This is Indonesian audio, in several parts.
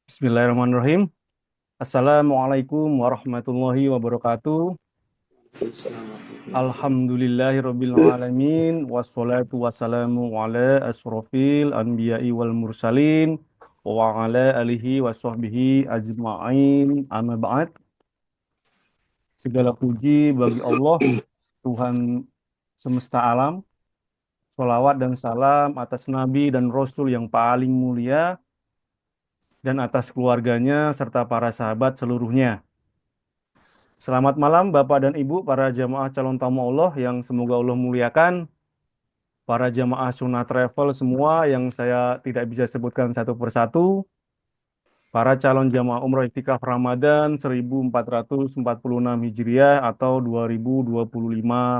Bismillahirrahmanirrahim. Assalamualaikum warahmatullahi wabarakatuh. Alhamdulillahirabbil alamin wassalatu wassalamu ala asrofil anbiya'i wal mursalin wa ala alihi washabbihi ajma'in. Amma ba'd. Segala puji bagi Allah, Tuhan semesta alam. Sholawat dan salam atas Nabi dan Rasul yang paling mulia dan atas keluarganya serta para sahabat seluruhnya. Selamat malam Bapak dan Ibu para jamaah calon tamu Allah yang semoga Allah muliakan, para jamaah Sunnah Travel semua yang saya tidak bisa sebutkan satu persatu, para calon jamaah umroh iktikaf Ramadan 1446 Hijriah atau 2025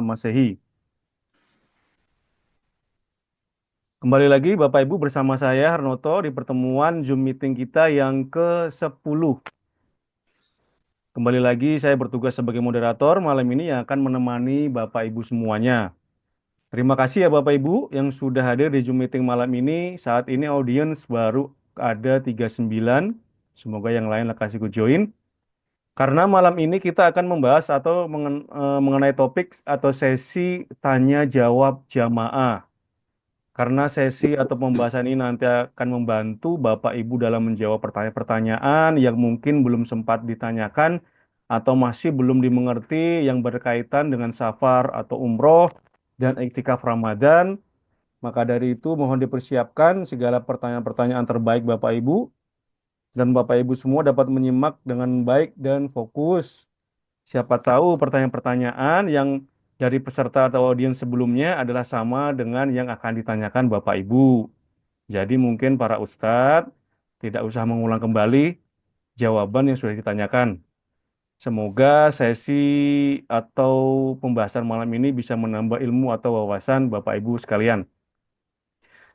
Masehi. Kembali lagi Bapak Ibu bersama saya Harnoto di pertemuan Zoom meeting kita yang ke-10. Kembali lagi saya bertugas sebagai moderator malam ini yang akan menemani Bapak Ibu semuanya. Terima kasih ya Bapak Ibu yang sudah hadir di Zoom meeting malam ini. Saat ini audiens baru ada 39. Semoga yang lain kasih ikut join. Karena malam ini kita akan membahas atau mengenai topik atau sesi tanya jawab jamaah. Karena sesi atau pembahasan ini nanti akan membantu Bapak Ibu dalam menjawab pertanyaan-pertanyaan yang mungkin belum sempat ditanyakan atau masih belum dimengerti yang berkaitan dengan safar atau umroh dan iktikaf Ramadan. Maka dari itu mohon dipersiapkan segala pertanyaan-pertanyaan terbaik Bapak Ibu dan Bapak Ibu semua dapat menyimak dengan baik dan fokus. Siapa tahu pertanyaan-pertanyaan yang dari peserta atau audiens sebelumnya adalah sama dengan yang akan ditanyakan Bapak Ibu. Jadi mungkin para ustadz tidak usah mengulang kembali jawaban yang sudah ditanyakan. Semoga sesi atau pembahasan malam ini bisa menambah ilmu atau wawasan Bapak Ibu sekalian.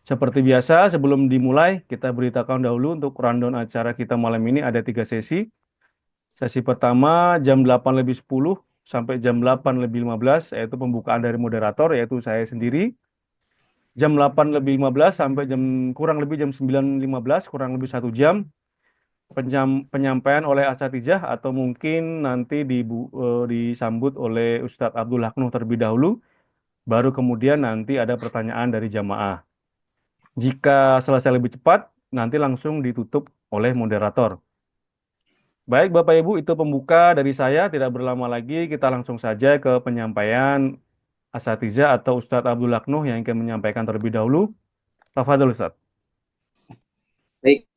Seperti biasa, sebelum dimulai, kita beritakan dahulu untuk rundown acara kita malam ini ada 3 sesi. Sesi pertama jam 8:10 sampai jam 8:15, yaitu pembukaan dari moderator, yaitu saya sendiri. Jam 8:15 sampai kurang lebih jam 9:15, kurang lebih 1 jam. Penyampaian oleh asatijah atau mungkin nanti disambut oleh Ustadz Abdul Haknuh terlebih dahulu, baru kemudian nanti ada pertanyaan dari jamaah. Jika selesai lebih cepat, nanti langsung ditutup oleh moderator. Baik Bapak Ibu, itu pembuka dari saya. Tidak berlama lagi, kita langsung saja ke penyampaian asatizah atau Ustadz Abdul Laknuh yang ingin menyampaikan terlebih dahulu. Tafadhol Ustadz. Baik,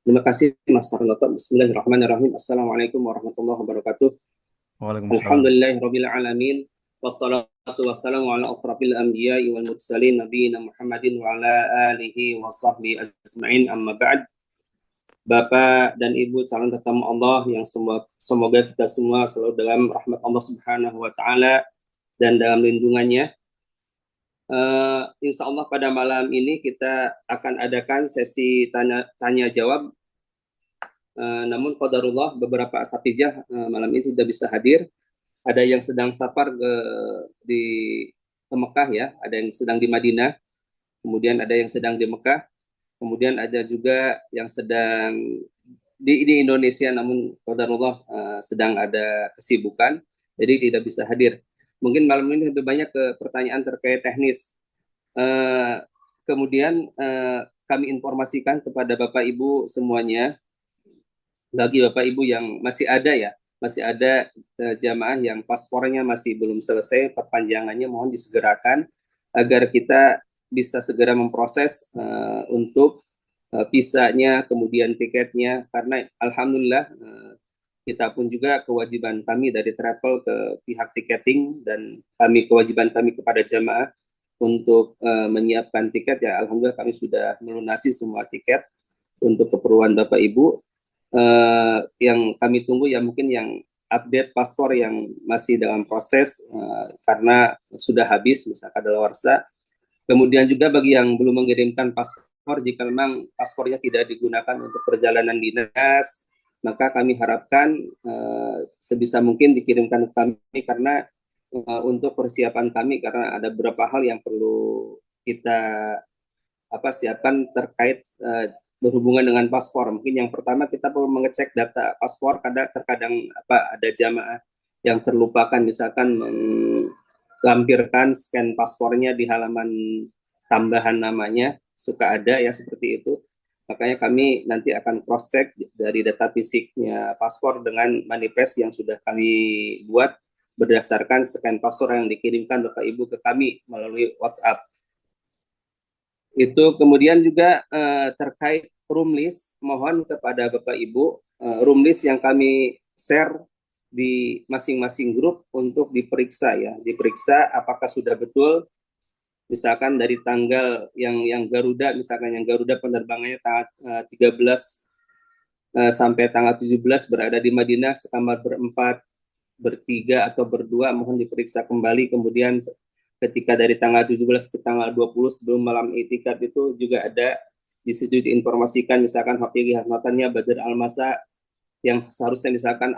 terima kasih Mas Harnoto. Bismillahirrahmanirrahim. Assalamualaikum warahmatullahi wabarakatuh. Waalaikumsalam. Alhamdulillahirabbil alamin. Wassalatu wassalamu ala asrafil anbiya'i wal mursalin nabiyina Muhammadin wa ala alihi wa sahbihi ajma'in. Amma ba'd. Bapak dan Ibu calon tetamu Allah yang semoga kita semua selalu dalam rahmat Allah Subhanahu wa taala dan dalam lindungannya. Insya Allah pada malam ini kita akan adakan sesi tanya jawab. Namun qadarullah beberapa asatijah malam ini tidak bisa hadir. Ada yang sedang safar di Mekah ya, ada yang sedang di Madinah, kemudian ada yang sedang di Mekah, kemudian ada juga yang sedang di Indonesia namun qadarullah sedang ada kesibukan, jadi tidak bisa hadir. Mungkin malam ini lebih banyak ke pertanyaan terkait teknis. Kemudian kami informasikan kepada Bapak Ibu semuanya, bagi Bapak Ibu yang masih ada jamaah yang paspornya masih belum selesai perpanjangannya, mohon disegerakan agar kita bisa segera memproses untuk visanya, kemudian tiketnya, karena alhamdulillah kita pun juga kewajiban kami dari travel ke pihak tiketing dan kewajiban kami kepada jamaah untuk menyiapkan tiket ya, alhamdulillah kami sudah melunasi semua tiket untuk keperluan Bapak Ibu. Yang kami tunggu ya mungkin yang update paspor yang masih dalam proses karena sudah habis misalkan kadaluarsa. Kemudian juga bagi yang belum mengirimkan paspor, jika memang paspornya tidak digunakan untuk perjalanan dinas, maka kami harapkan sebisa mungkin dikirimkan ke kami karena untuk persiapan kami, karena ada beberapa hal yang perlu kita siapkan terkait berhubungan dengan paspor. Mungkin yang pertama kita perlu mengecek data paspor. Terkadang ada jamaah yang terlupakan, misalkan melampirkan scan paspornya di halaman tambahan namanya, suka ada ya seperti itu. Makanya kami nanti akan cross check dari data fisiknya paspor dengan manifest yang sudah kami buat berdasarkan scan paspor yang dikirimkan Bapak Ibu ke kami melalui WhatsApp. Itu kemudian juga terkait room list, mohon kepada Bapak Ibu room list yang kami share di masing-masing grup untuk diperiksa ya, diperiksa apakah sudah betul. Misalkan dari tanggal yang Garuda, misalkan yang Garuda penerbangannya tanggal 13 sampai tanggal 17 berada di Madinah sekamar berempat, bertiga atau berdua, mohon diperiksa kembali. Kemudian ketika dari tanggal 17 ke tanggal 20 sebelum malam itikaf itu juga ada di situ diinformasikan, misalkan hotelnya Badr Al-Masa yang seharusnya misalkan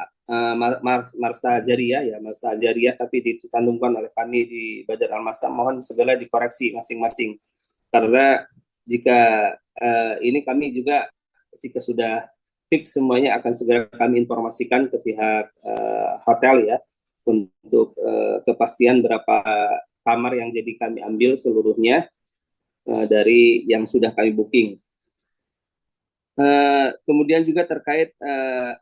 Marsa Jariyah ya, Marsa Jariyah, tapi ditantumkan oleh kami di Badr Al-Masa, mohon segala dikoreksi masing-masing. Karena jika ini kami juga jika sudah fix semuanya akan segera kami informasikan ke pihak hotel ya, untuk kepastian berapa kamar yang jadi kami ambil seluruhnya dari yang sudah kami booking. Kemudian juga terkait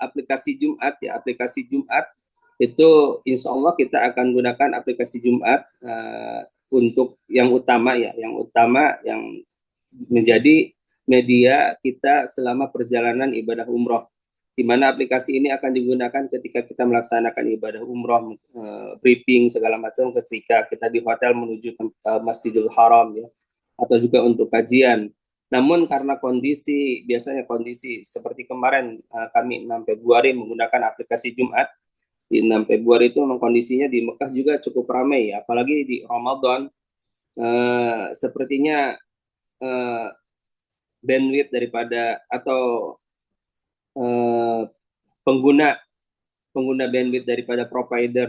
aplikasi Jumat ya, aplikasi Jumat itu insya Allah kita akan gunakan aplikasi Jumat untuk yang utama ya, yang utama yang menjadi media kita selama perjalanan ibadah umroh, di mana aplikasi ini akan digunakan ketika kita melaksanakan ibadah umroh, briefing segala macam ketika kita di hotel menuju Masjidil Haram ya, atau juga untuk kajian. Namun karena biasanya kondisi seperti kemarin kami 6 Februari menggunakan aplikasi Jumat, di 6 Februari itu memang kondisinya di Mekah juga cukup ramai, apalagi di Ramadan. Sepertinya bandwidth daripada atau pengguna bandwidth daripada provider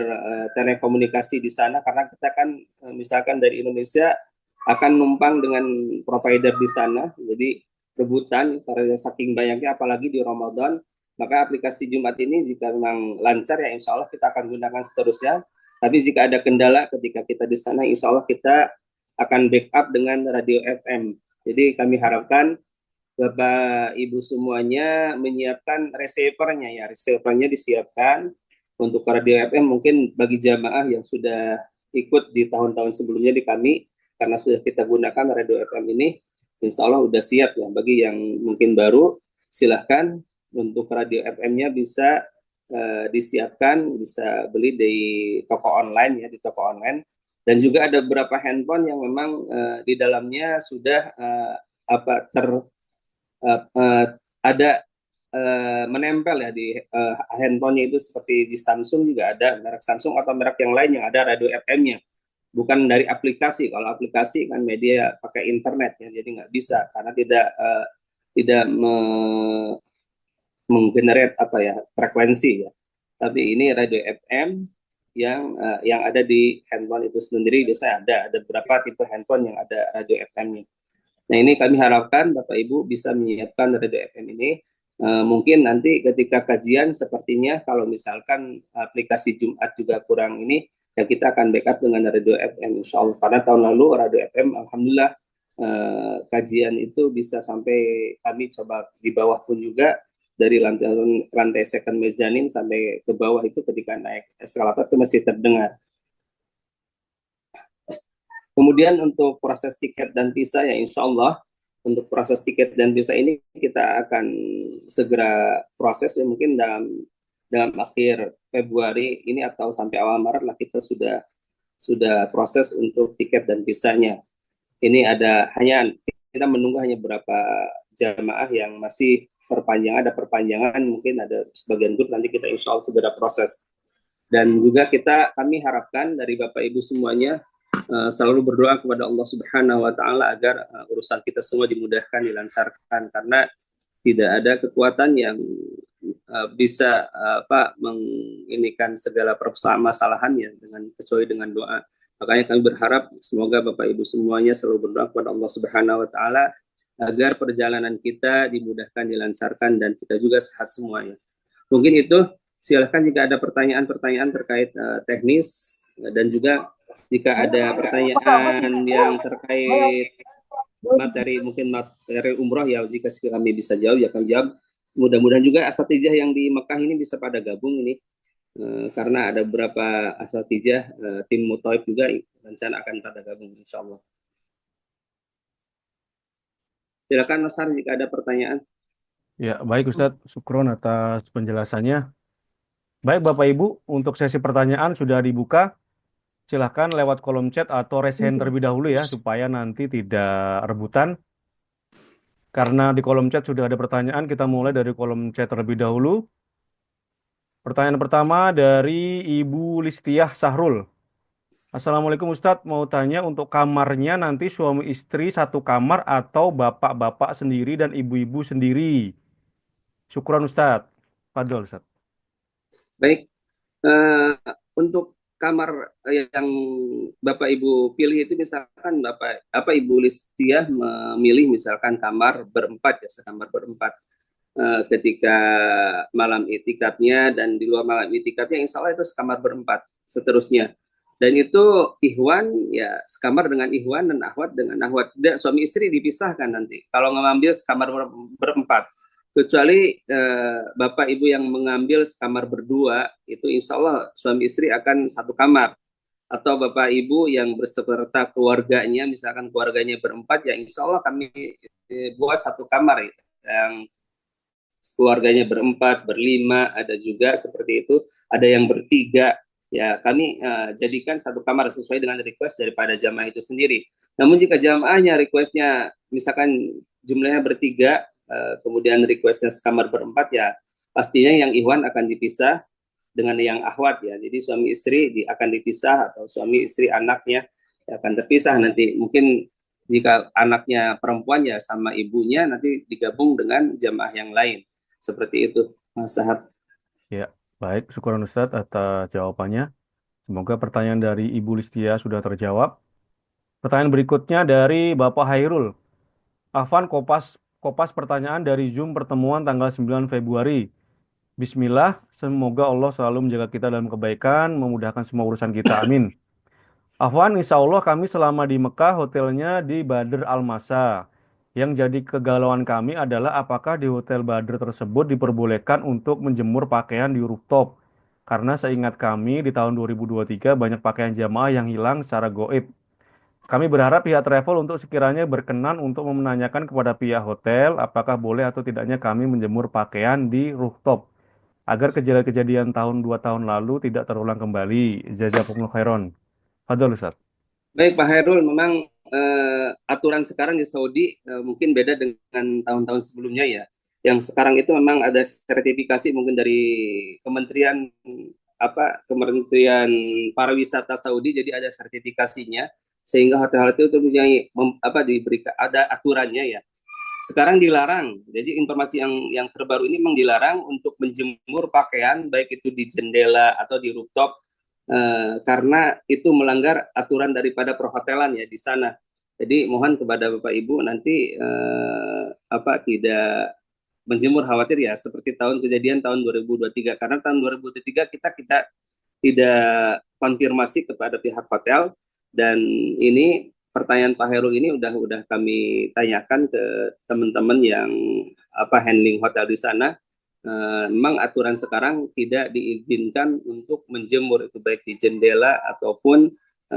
telekomunikasi di sana, karena kita kan misalkan dari Indonesia akan numpang dengan provider di sana, jadi rebutan karena saking banyaknya, apalagi di Ramadan. Maka aplikasi Jumat ini jika memang lancar ya insya Allah kita akan gunakan seterusnya. Tapi jika ada kendala ketika kita di sana, insya Allah kita akan backup dengan radio FM. Jadi kami harapkan Bapak Ibu semuanya menyiapkan receivernya ya, receivernya disiapkan untuk radio FM. Mungkin bagi jamaah yang sudah ikut di tahun-tahun sebelumnya di kami, karena sudah kita gunakan radio FM ini, insya Allah sudah siap ya. Bagi yang mungkin baru, silahkan untuk radio FM-nya bisa disiapkan, bisa beli di toko online ya, di toko online. Dan juga ada beberapa handphone yang memang di dalamnya sudah ada menempel ya di handphonenya itu, seperti di Samsung juga ada merek Samsung atau merek yang lain yang ada radio FM-nya, bukan dari aplikasi. Kalau aplikasi kan media pakai internet ya, jadi nggak bisa karena tidak menggenerate frekuensi ya. Tapi ini radio FM yang ada di handphone itu sendiri. Biasanya ada beberapa tipe handphone yang ada radio FM-nya. Nah, ini kami harapkan Bapak Ibu bisa menyiapkan radio FM ini. Mungkin nanti ketika kajian sepertinya kalau misalkan aplikasi Jumat juga kurang ini, ya kita akan backup dengan radio FM insya Allah. Karena tahun lalu radio FM alhamdulillah kajian itu bisa sampai kami coba di bawah pun juga, dari lantai second mezanin sampai ke bawah itu ketika naik eskalator itu masih terdengar. Kemudian untuk proses tiket dan visa ya insya Allah untuk proses tiket dan visa ini kita akan segera proses ya, mungkin dalam akhir Februari ini atau sampai awal Maret lah kita sudah proses untuk tiket dan visanya. Ini kita menunggu hanya beberapa jamaah yang masih ada perpanjangan, mungkin ada sebagian grup nanti kita insya Allah segera proses. Dan juga kami harapkan dari Bapak Ibu semuanya selalu berdoa kepada Allah Subhanahu wa Ta'ala agar urusan kita semua dimudahkan, dilancarkan, karena tidak ada kekuatan yang bisa menginikan segala permasalahannya kecuali dengan doa. Makanya kami berharap semoga Bapak Ibu semuanya selalu berdoa kepada Allah Subhanahu wa Ta'ala agar perjalanan kita dimudahkan, dilancarkan, dan kita juga sehat semuanya. Mungkin itu, silahkan jika ada pertanyaan-pertanyaan terkait teknis, dan juga jika ada pertanyaan yang terkait materi, mungkin materi umroh ya, jika kami bisa jawab ya kami jawab. Mudah-mudahan juga asatijah yang di Mekah ini bisa pada gabung ini, karena ada beberapa asatijah tim Mutoib juga rencana akan pada gabung insya Allah. Silakan Mas Har jika ada pertanyaan. Ya, baik Ustadz. Syukron atas penjelasannya. Baik Bapak Ibu, untuk sesi pertanyaan sudah dibuka. Silahkan lewat kolom chat atau raise hand terlebih dahulu ya, supaya nanti tidak rebutan. Karena di kolom chat sudah ada pertanyaan, kita mulai dari kolom chat terlebih dahulu. Pertanyaan pertama dari Ibu Listiah Sahrul. Assalamualaikum Ustadz, mau tanya untuk kamarnya nanti suami istri satu kamar atau bapak-bapak sendiri dan ibu-ibu sendiri? Syukron Ustadz. Fadol Ustadz. Baik, untuk kamar yang Bapak Ibu pilih itu, misalkan Ibu Listia memilih misalkan kamar berempat ya, sekamar berempat. Ketika malam itikafnya dan di luar malam itikafnya, insya Allah itu sekamar berempat seterusnya. Dan itu Ikhwan ya sekamar dengan Ikhwan dan Akhwat dengan Akhwat. Tidak, suami istri dipisahkan nanti. Kalau ngambil sekamar berempat, kecuali Bapak Ibu yang mengambil sekamar berdua, itu insya Allah suami istri akan satu kamar. Atau Bapak Ibu yang berserta keluarganya, misalkan keluarganya berempat, ya insya Allah kami buat satu kamar ya. Yang keluarganya berempat, berlima, ada juga seperti itu, ada yang bertiga. Ya, kami jadikan satu kamar sesuai dengan request daripada jamaah itu sendiri. Namun jika jamaahnya requestnya misalkan jumlahnya bertiga, kemudian requestnya sekamar berempat, ya pastinya yang Ikhwan akan dipisah dengan yang Akhwat ya. Jadi suami istri akan dipisah, atau suami istri anaknya akan terpisah nanti. Mungkin jika anaknya perempuan ya sama ibunya nanti digabung dengan jamaah yang lain. Seperti itu, Mas Sahab. Ya, baik. Syukron Ustadz atas jawabannya. Semoga pertanyaan dari Ibu Listia sudah terjawab. Pertanyaan berikutnya dari Bapak Hairul. Afan kopas kopas pertanyaan dari Zoom pertemuan tanggal 9 Februari. Bismillah, semoga Allah selalu menjaga kita dalam kebaikan, memudahkan semua urusan kita. Amin. Afwan, insya Allah kami selama di Mekah hotelnya di Badr Al-Masa. Yang jadi kegalauan kami adalah apakah di hotel Badr tersebut diperbolehkan untuk menjemur pakaian di rooftop. Karena seingat kami di tahun 2023 banyak pakaian jamaah yang hilang secara goib. Kami berharap pihak travel untuk sekiranya berkenan untuk menanyakan kepada pihak hotel apakah boleh atau tidaknya kami menjemur pakaian di rooftop. Agar kejadian-kejadian tahun 2 tahun lalu tidak terulang kembali. Jazakumullah khairan. Fadol Ustaz. Baik Pak Hairul, memang aturan sekarang di Saudi mungkin beda dengan tahun-tahun sebelumnya ya. Yang sekarang itu memang ada sertifikasi mungkin dari Kementerian Pariwisata Saudi, jadi ada sertifikasinya sehingga hotel-hotel itu mempunyai diberikan ada aturannya ya. Sekarang dilarang. Jadi informasi yang terbaru ini memang dilarang untuk menjemur pakaian baik itu di jendela atau di rooftop, karena itu melanggar aturan daripada perhotelan ya di sana. Jadi mohon kepada Bapak Ibu nanti tidak menjemur, khawatir ya seperti kejadian tahun 2023, karena tahun 2023 kita tidak konfirmasi kepada pihak hotel, dan ini pertanyaan Pak Heru ini udah kami tanyakan ke teman-teman yang handling hotel di sana. Memang aturan sekarang tidak diizinkan untuk menjemur itu baik di jendela ataupun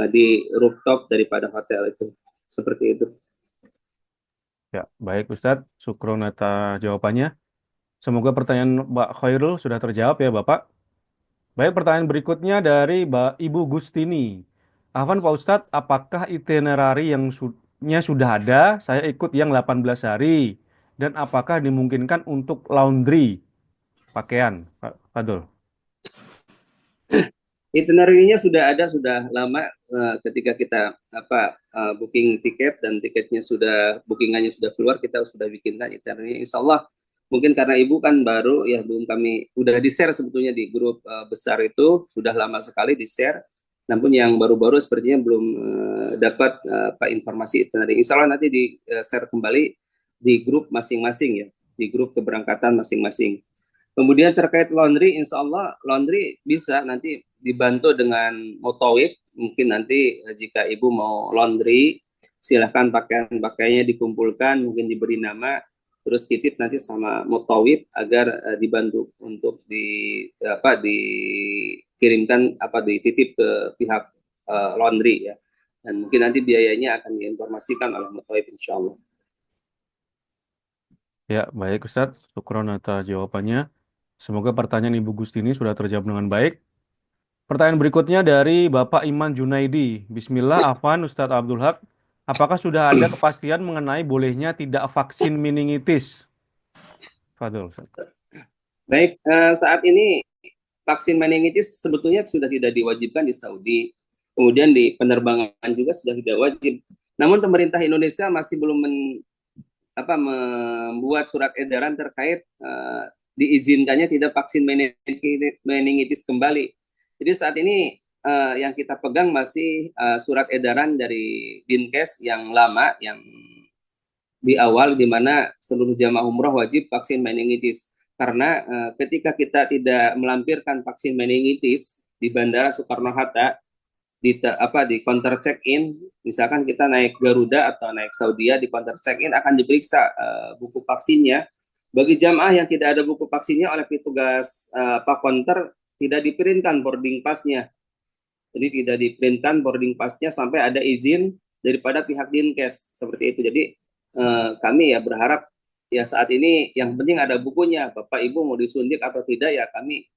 di rooftop daripada hotel itu. Seperti itu. Ya, baik Ustadz. Syukron atas jawabannya. Semoga pertanyaan Mbak Khairul sudah terjawab ya Bapak. Baik, pertanyaan berikutnya dari Ibu Gustini. Afwan Pak Ustadz, apakah itinerary yang sudah ada? Saya ikut yang 18 hari. Dan apakah dimungkinkan untuk laundry pakaian, Pak Fadol? Itinerary-nya sudah ada, sudah lama, ketika kita booking tiket dan tiketnya bookingannya sudah keluar, kita sudah bikinkan itinerary. Insya Allah mungkin karena Ibu kan baru ya, belum kami udah di-share sebetulnya di grup besar itu, sudah lama sekali di-share. Namun yang baru-baru sepertinya belum dapat informasi itinerary. Insya Allah nanti di-share kembali di grup masing-masing ya, di grup keberangkatan masing-masing. Kemudian terkait laundry, insya Allah laundry bisa nanti dibantu dengan motowif. Mungkin nanti jika ibu mau laundry, silahkan pakaian-pakaiannya dikumpulkan, mungkin diberi nama, terus titip nanti sama motowif agar dibantu untuk dikirimkan dititip ke pihak laundry ya. Dan mungkin nanti biayanya akan diinformasikan oleh motowif insya Allah. Ya, baik Ustadz. Syukron atas jawabannya. Semoga pertanyaan Ibu Gustini sudah terjawab dengan baik. Pertanyaan berikutnya dari Bapak Iman Junaidi. Bismillah, Afwan Ustadz Abdul Haq. Apakah sudah ada kepastian mengenai bolehnya tidak vaksin meningitis? Fadol, Ustadz. Baik, saat ini vaksin meningitis sebetulnya sudah tidak diwajibkan di Saudi. Kemudian di penerbangan juga sudah tidak wajib. Namun pemerintah Indonesia masih belum membuat surat edaran terkait diizinkannya tidak vaksin meningitis kembali. Jadi saat ini yang kita pegang masih surat edaran dari Dinkes yang lama, yang di awal, di mana seluruh jamaah umroh wajib vaksin meningitis. Karena ketika kita tidak melampirkan vaksin meningitis di Bandara Soekarno-Hatta, di counter check-in, misalkan kita naik Garuda atau naik Saudia, di counter check-in akan diperiksa buku vaksinnya. Bagi jamaah yang tidak ada buku vaksinnya, oleh petugas counter tidak diprintkan boarding pass-nya. Jadi tidak diprintkan boarding pass-nya sampai ada izin daripada pihak Dinkes, seperti itu. Jadi kami ya berharap ya saat ini yang penting ada bukunya. Bapak Ibu mau disuntik atau tidak ya kami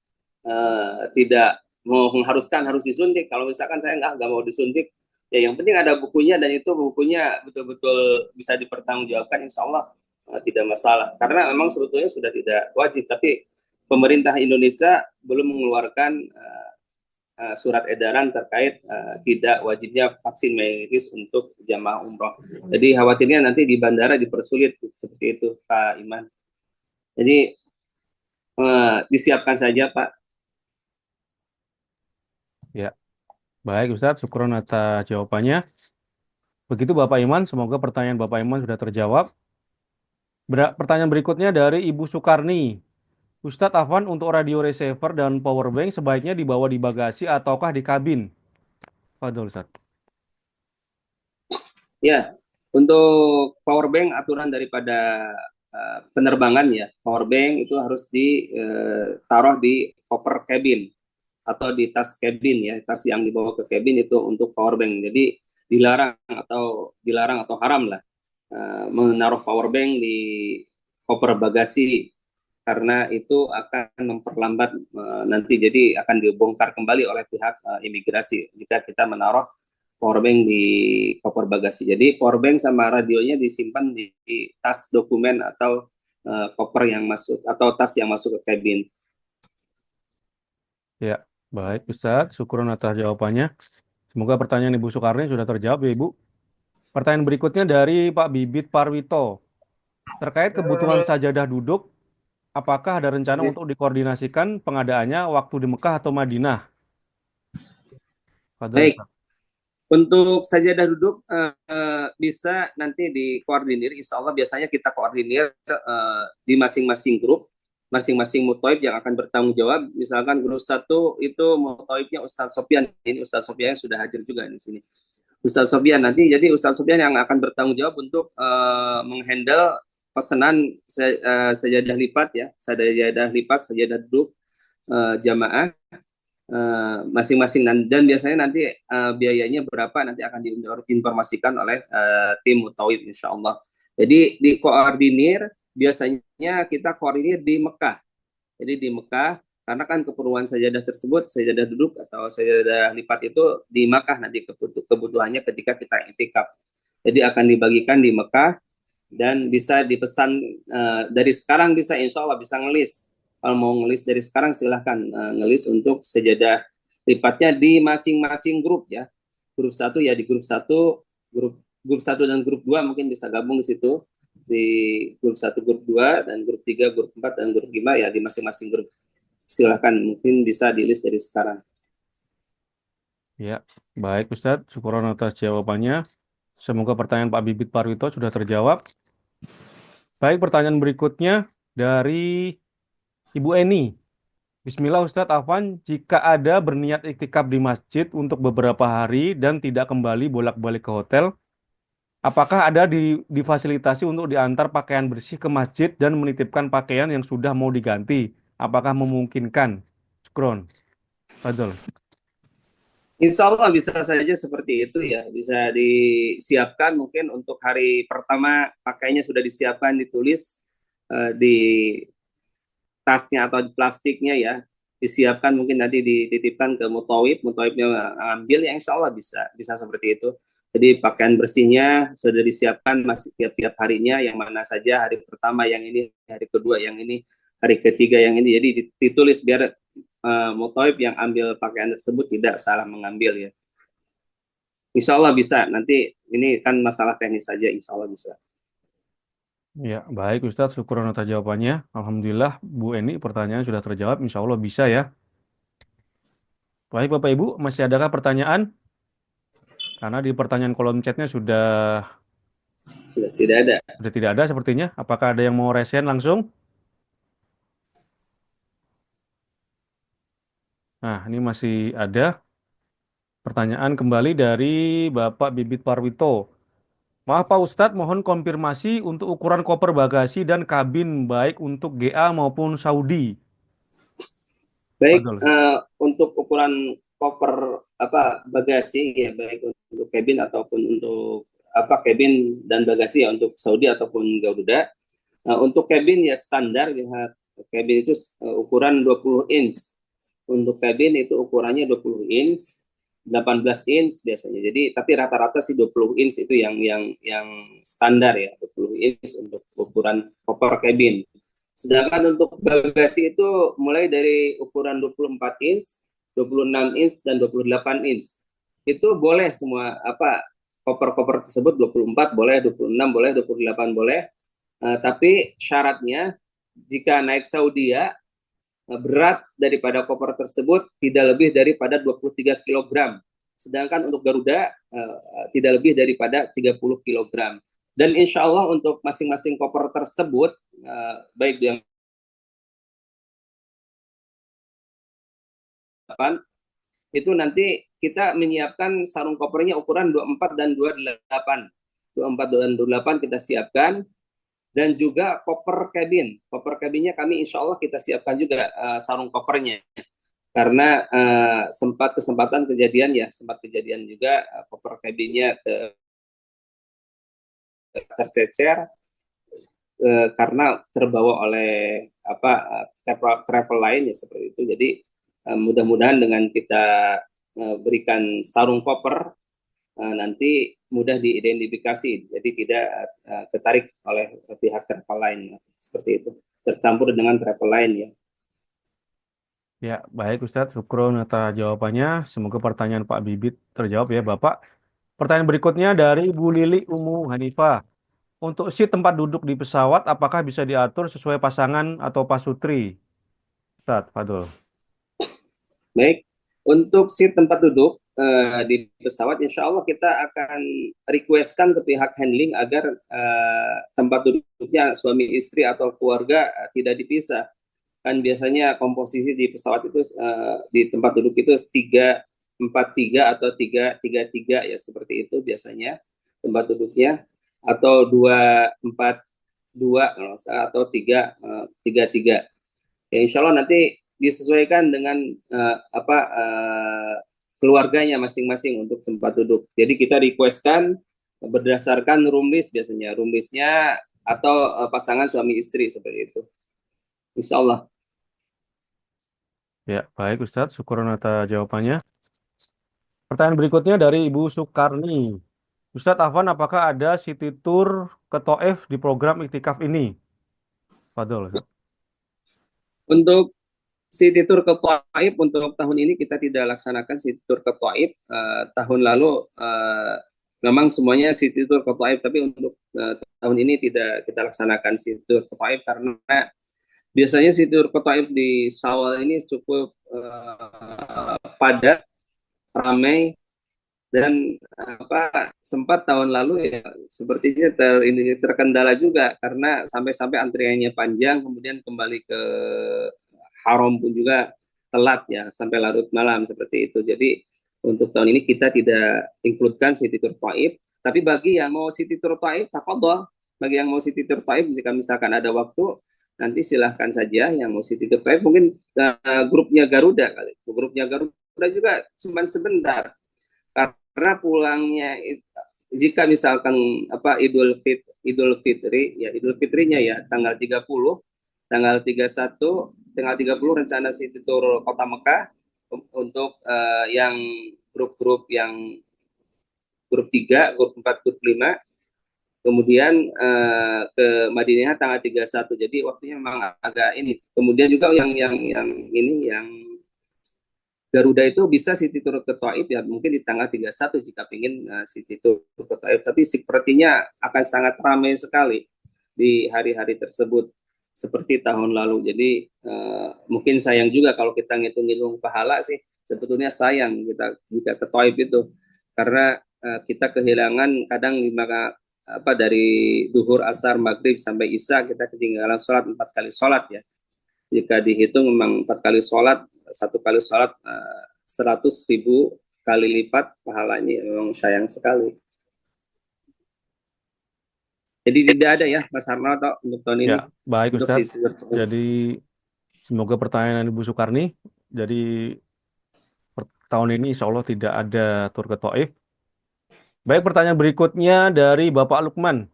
tidak mau mengharuskan harus disuntik. Kalau misalkan saya nggak mau disuntik, ya yang penting ada bukunya, dan itu bukunya betul-betul bisa dipertanggungjawabkan, insya Allah tidak masalah. Karena memang sebetulnya sudah tidak wajib, tapi pemerintah Indonesia belum mengeluarkan surat edaran terkait tidak wajibnya vaksin meningitis untuk jamaah umroh. Jadi khawatirnya nanti di bandara dipersulit seperti itu, Pak Iman. Jadi disiapkan saja, Pak. Ya, baik Ustadz. Syukron atas jawabannya. Begitu Bapak Iman, semoga pertanyaan Bapak Iman sudah terjawab. Pertanyaan berikutnya dari Ibu Sukarni. Ustadz Afwan, untuk radio receiver dan power bank sebaiknya dibawa di bagasi ataukah di kabin? Fadol Ustadz. Ya, untuk power bank aturan daripada penerbangan ya, power bank itu harus ditaruh di koper cabin atau di tas cabin ya, tas yang dibawa ke cabin itu untuk power bank. Jadi dilarang atau haram lah menaruh power bank di koper bagasi, karena itu akan memperlambat nanti, jadi akan dibongkar kembali oleh pihak imigrasi jika kita menaruh powerbank di koper bagasi. Jadi powerbank sama radionya disimpan di tas dokumen atau koper yang masuk atau tas yang masuk ke kabin. Ya, baik Ustadz. Syukron atas jawabannya. Semoga pertanyaan Ibu Sukarni sudah terjawab ya Ibu. Pertanyaan berikutnya dari Pak Bibit Parwito. Terkait kebutuhan sajadah duduk, apakah ada rencana untuk dikoordinasikan pengadaannya waktu di Mekah atau Madinah? Fadol Baik, Ustadz. untuk sajadah duduk bisa nanti dikoordinir. Insya Allah biasanya kita koordinir di masing-masing grup, masing-masing mutoib yang akan bertanggung jawab. Misalkan grup satu itu mutoibnya Ustadz Sofyan. Ini Ustadz Sofyan sudah hadir juga di sini. Ustadz Sofyan nanti, jadi Ustadz Sofyan yang akan bertanggung jawab untuk menghandle pesanan sajadah lipat ya, sajadah lipat, sajadah duduk jamaah masing-masing, dan biasanya nanti biayanya berapa nanti akan diinformasikan oleh tim Mutawif insya Allah. Jadi dikoordinir, biasanya kita koordinir di Mekah. Jadi di Mekah, karena kan keperluan sajadah tersebut, sajadah duduk atau sajadah lipat itu di Mekah nanti kebutuhannya ketika kita itikaf. Jadi akan dibagikan di Mekah dan bisa dipesan dari sekarang, bisa insya Allah bisa ngelis. Kalau mau ngelis dari sekarang silahkan ngelis untuk sajadah lipatnya di masing-masing grup ya. Grup satu ya di grup satu, grup satu dan grup dua mungkin bisa gabung di situ, di grup satu, grup dua, dan grup tiga, grup empat, dan grup lima ya di masing-masing grup. Silahkan mungkin bisa di list dari sekarang. Ya, baik Ustadz. Syukron atas jawabannya. Semoga pertanyaan Pak Bibit Parwito sudah terjawab. Baik, pertanyaan berikutnya dari Ibu Eni. Bismillah Ustadz Afwan, jika ada berniat iktikaf di masjid untuk beberapa hari dan tidak kembali bolak-balik ke hotel, apakah ada difasilitasi untuk diantar pakaian bersih ke masjid dan menitipkan pakaian yang sudah mau diganti? Apakah memungkinkan? Skron, Fadol. Insya Allah bisa saja seperti itu ya, bisa disiapkan mungkin untuk hari pertama pakainya sudah disiapkan, ditulis di tasnya atau di plastiknya ya, disiapkan mungkin nanti dititipkan ke mutawib, mutawibnya ambil ya insya Allah bisa seperti itu. Jadi pakaian bersihnya sudah disiapkan masih tiap-tiap harinya, yang mana saja hari pertama yang ini, hari kedua yang ini, hari ketiga yang ini. Jadi ditulis biar mutawib yang ambil pakaian tersebut tidak salah mengambil ya. Insya Allah bisa. Nanti ini kan masalah teknis saja, insya Allah bisa. Ya, baik Ustadz, syukur atas jawabannya. Alhamdulillah, Bu Eni, pertanyaan sudah terjawab. Insya Allah bisa ya. Baik Bapak Ibu, masih adakah pertanyaan? Karena di pertanyaan kolom chatnya Tidak ada. sudah tidak ada sepertinya. Apakah ada yang mau resen langsung? Nah, ini masih ada pertanyaan kembali dari Bapak Bibit Parwito. Maaf Pak Ustadz, mohon konfirmasi untuk ukuran koper bagasi dan kabin baik untuk GA maupun Saudi. Baik, Fadol, Ustadz. untuk ukuran koper apa bagasi ya, baik untuk cabin ataupun untuk apa cabin dan bagasi ya untuk Saudi ataupun Garuda. Untuk cabin ya standar ya, cabin itu ukuran 20 inch. Untuk cabin itu ukurannya 20 inch, 18 inch biasanya. Jadi tapi rata-rata sih 20 inch itu yang standar ya, 20 inch untuk ukuran koper cabin. Sedangkan untuk bagasi itu mulai dari ukuran 24 inch, 26 inch, dan 28 inch. Itu boleh semua apa koper-koper tersebut 24 boleh, 26 boleh, 28 boleh. Tapi syaratnya jika naik Saudi ya, berat daripada koper tersebut tidak lebih daripada 23 kilogram. Sedangkan untuk Garuda tidak lebih daripada 30 kilogram. Dan insya Allah untuk masing-masing koper tersebut, baik yang depan, itu nanti kita menyiapkan sarung kopernya ukuran 24 dan 28. 24 dan 28 kita siapkan, dan juga koper kabin. Koper kabinnya kami insya Allah kita siapkan juga sarung kopernya. Karena sempat kejadian juga koper kabinnya tercecer karena terbawa oleh apa travel lain ya seperti itu. Jadi mudah-mudahan dengan kita berikan sarung koper nanti mudah diidentifikasi, jadi tidak tertarik oleh pihak travel lain ya. Seperti itu, tercampur dengan travel lain ya. Ya, baik Ustadz, syukur atas jawabannya. Semoga pertanyaan Pak Bibit terjawab ya Bapak. Pertanyaan berikutnya dari Bu Lili Umu Hanifah. Untuk seat tempat duduk di pesawat, apakah bisa diatur sesuai pasangan atau pasutri? Ustadz, Fadol. Baik, untuk si tempat duduk di pesawat, insya Allah kita akan requestkan ke pihak handling agar tempat duduknya suami istri atau keluarga tidak dipisah. Kan biasanya komposisi di pesawat itu di tempat duduk itu 3-4-3 atau 3-3-3 ya, seperti itu biasanya tempat duduknya, atau 2-4-2 atau 3-3-3. Ya insya Allah nanti disesuaikan dengan keluarganya masing-masing untuk tempat duduk. Jadi kita requestkan berdasarkan room list, biasanya room listnya atau pasangan suami istri seperti itu. Insya Allah. Ya, baik Ustadz, syukur atas jawabannya. Pertanyaan berikutnya dari Ibu Sukarni. Ustadz Afwan, apakah ada city tour ke Taif di program iktikaf ini? Fadol, Ustadz. Untuk City Tour ke Taif untuk tahun ini kita tidak laksanakan City Tour ke Taif. Tahun lalu memang semuanya City Tour ke Taif, tapi untuk tahun ini tidak kita laksanakan City Tour ke Taif karena biasanya City Tour ke Taif di Syawal ini cukup padat, ramai, Dan sempat tahun lalu ya sepertinya terkendala juga karena sampai-sampai antriannya panjang, kemudian kembali ke haram pun juga telat ya sampai larut malam seperti itu. Jadi untuk tahun ini kita tidak includekan City Tour Taif, tapi bagi yang mau City Tour Taif, tafadhol. Bagi yang mau City Tour Taif, jika misalkan ada waktu, nanti silahkan saja yang mau City Tour Taif. Mungkin grupnya Garuda kali. Grupnya Garuda juga cuma sebentar. Karena pulangnya jika misalkan Idul Fitri ya Idul Fitrinya ya tanggal 31 tanggal 30 rencana City Tour Kota Mekah untuk yang grup-grup yang grup 3, grup 4, grup 5, kemudian ke Madinah tanggal 31. Jadi waktunya memang agak ini. Kemudian juga yang Garuda itu bisa City Tour ke Taif ya mungkin di tanggal 31 jika ingin City Tour ke Taif, tapi sepertinya akan sangat ramai sekali di hari-hari tersebut seperti tahun lalu. Jadi mungkin sayang juga kalau kita ngitung-ngitung pahala sih, sebetulnya sayang kita jika ke Taif itu karena kita kehilangan kadang dari duhur, asar, maghrib sampai isya kita ketinggalan sholat 4 kali sholat ya. Jika dihitung memang 4 kali sholat, 1 kali sholat 100.000 kali lipat pahalanya, memang sayang sekali. Jadi tidak ada ya Mas Harno atau untuk tahun ini Ya, baik untuk Ustadz. situ. Jadi semoga pertanyaan Ibu Soekarni. Jadi tahun ini insya Allah tidak ada tur ke Taif. Baik, pertanyaan berikutnya dari Bapak Lukman.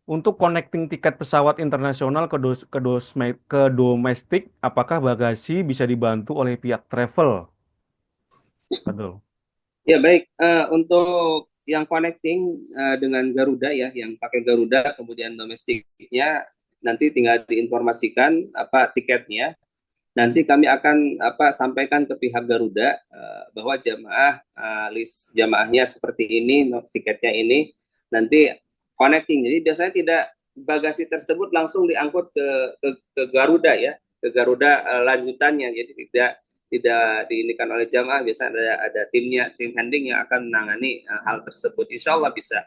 Untuk connecting tiket pesawat internasional ke domestik, apakah bagasi bisa dibantu oleh pihak travel? Betul. Ya baik, untuk yang connecting dengan Garuda ya, yang pakai Garuda kemudian domestiknya nanti tinggal diinformasikan apa tiketnya. Nanti kami akan sampaikan ke pihak Garuda bahwa jamaah list jamaahnya seperti ini, tiketnya ini, nanti connecting. Jadi biasanya tidak bagasi tersebut langsung diangkut ke Garuda ya, ke Garuda lanjutannya. Jadi tidak diinikan oleh jamaah, biasanya ada tim handling yang akan menangani hal tersebut. Insya Allah bisa.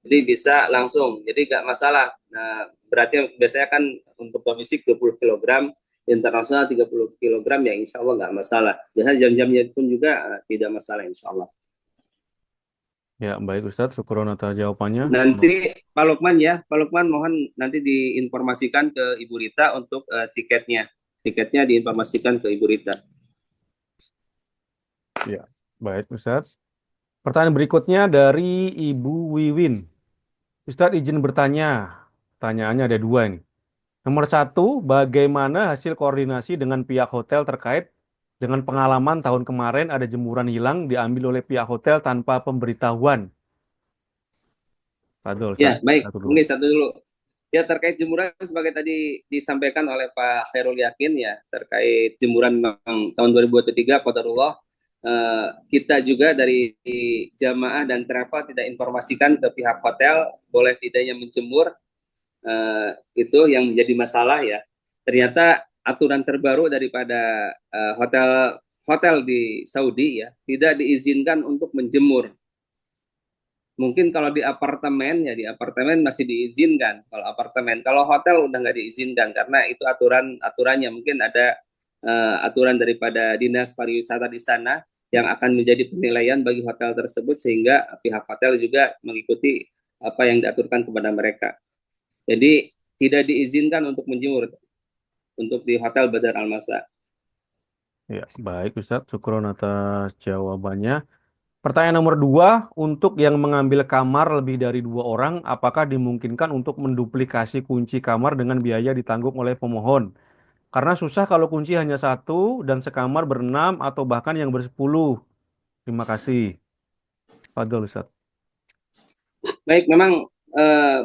Jadi bisa langsung, jadi nggak masalah. Nah, berarti biasanya kan untuk domestik 20 kg, internasional 30 kg ya insya Allah nggak masalah. Biasanya jam-jamnya pun juga tidak masalah insya Allah. Ya, baik Ustadz. Syukur atas jawabannya. Nanti Pak Lukman ya, Pak Lukman mohon nanti diinformasikan ke Ibu Rita untuk tiketnya. Tiketnya diinformasikan ke Ibu Rita. Ya, baik Ustadz. Pertanyaan berikutnya dari Ibu Wiwin. Ustadz izin bertanya. Pertanyaannya ada dua ini. Nomor satu, bagaimana hasil koordinasi dengan pihak hotel terkait dengan pengalaman tahun kemarin ada jemuran hilang diambil oleh pihak hotel tanpa pemberitahuan? Betul, Ya, Ustadz. baik. Satu dulu. Mungkin satu dulu. Ya, terkait jemuran sebagai tadi disampaikan oleh Pak Khairul Yakin ya, terkait jemuran tahun 2023 qadarullah, kita juga dari jamaah dan travel tidak informasikan ke pihak hotel boleh tidaknya menjemur, itu yang menjadi masalah ya. Ternyata aturan terbaru daripada hotel hotel di Saudi ya tidak diizinkan untuk menjemur. Mungkin kalau di apartemen ya di apartemen masih diizinkan kalau apartemen. Kalau hotel udah nggak diizinkan karena itu aturannya. Mungkin ada aturan daripada dinas pariwisata di sana yang akan menjadi penilaian bagi hotel tersebut sehingga pihak hotel juga mengikuti apa yang diaturkan kepada mereka. Jadi tidak diizinkan untuk menjemur untuk di hotel Badar Al-Masa. Ya, baik Ustadz. Syukur atas jawabannya. Pertanyaan nomor dua, untuk yang mengambil kamar lebih dari dua orang, apakah dimungkinkan untuk menduplikasi kunci kamar dengan biaya ditanggung oleh pemohon? Karena susah kalau kunci hanya satu dan sekamar berenam atau bahkan yang bersepuluh. Terima kasih. Fadol Ustaz. Baik, memang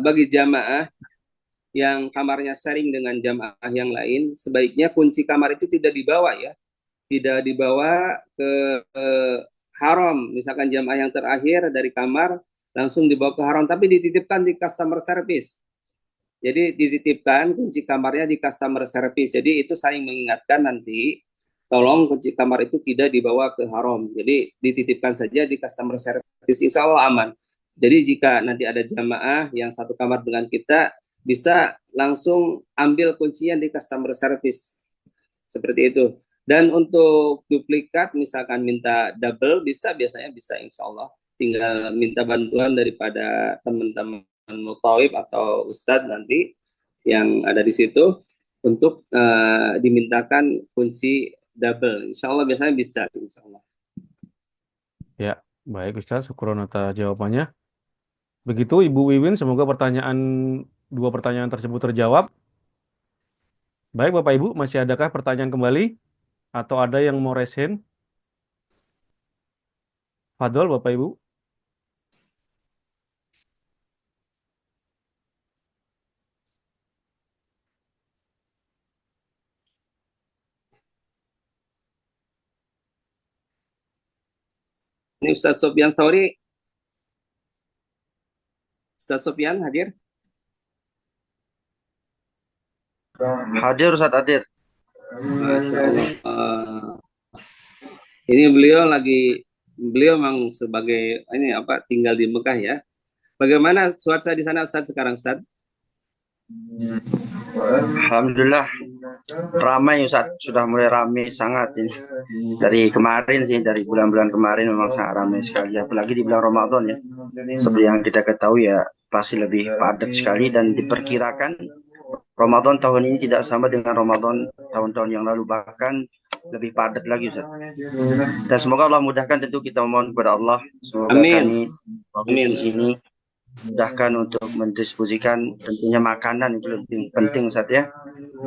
bagi jamaah yang kamarnya sharing dengan jamaah yang lain, sebaiknya kunci kamar itu tidak dibawa ya, tidak dibawa ke haram. Misalkan jamaah yang terakhir dari kamar langsung dibawa ke haram, tapi dititipkan di customer service. Jadi dititipkan kunci kamarnya di customer service. Jadi itu saling mengingatkan nanti tolong kunci kamar itu tidak dibawa ke haram. Jadi dititipkan saja di customer service, insya Allah aman. Jadi jika nanti ada jamaah yang satu kamar dengan kita, bisa langsung ambil kuncinya di customer service. Seperti itu. Dan untuk duplikat, misalkan minta double, biasanya bisa insya Allah. Tinggal minta bantuan daripada teman-teman mutawib atau ustadz nanti yang ada di situ untuk dimintakan kunci double. Insya Allah biasanya bisa. Insya Allah. Ya, baik Ustaz, syukur atas jawabannya. Begitu Ibu Wiwin, semoga dua pertanyaan tersebut terjawab. Baik Bapak Ibu, masih adakah pertanyaan kembali? Atau ada yang mau raise hand? Fadol Bapak Ibu. Ini Ustaz Sofyan Sauri. Ustaz Sofyan hadir? Hadir Ustaz hadir. Masya Allah. Ini beliau memang sebagai tinggal di Mekah ya. Bagaimana cuaca di sana Ustaz sekarang Ustaz? Alhamdulillah ramai Ustaz, sudah mulai ramai sangat ini. Dari kemarin sih, dari bulan-bulan kemarin memang sangat ramai sekali, apalagi di bulan Ramadan ya. Seperti yang kita ketahui ya, pasti lebih padat sekali dan diperkirakan Ramadan tahun ini tidak sama dengan Ramadan tahun-tahun yang lalu, bahkan lebih padat lagi Ustaz. Dan semoga Allah mudahkan, tentu kita mohon kepada Allah, semoga Amin. kami di sini mudahkan untuk mendistribusikan tentunya makanan, itu lebih penting Ustaz ya.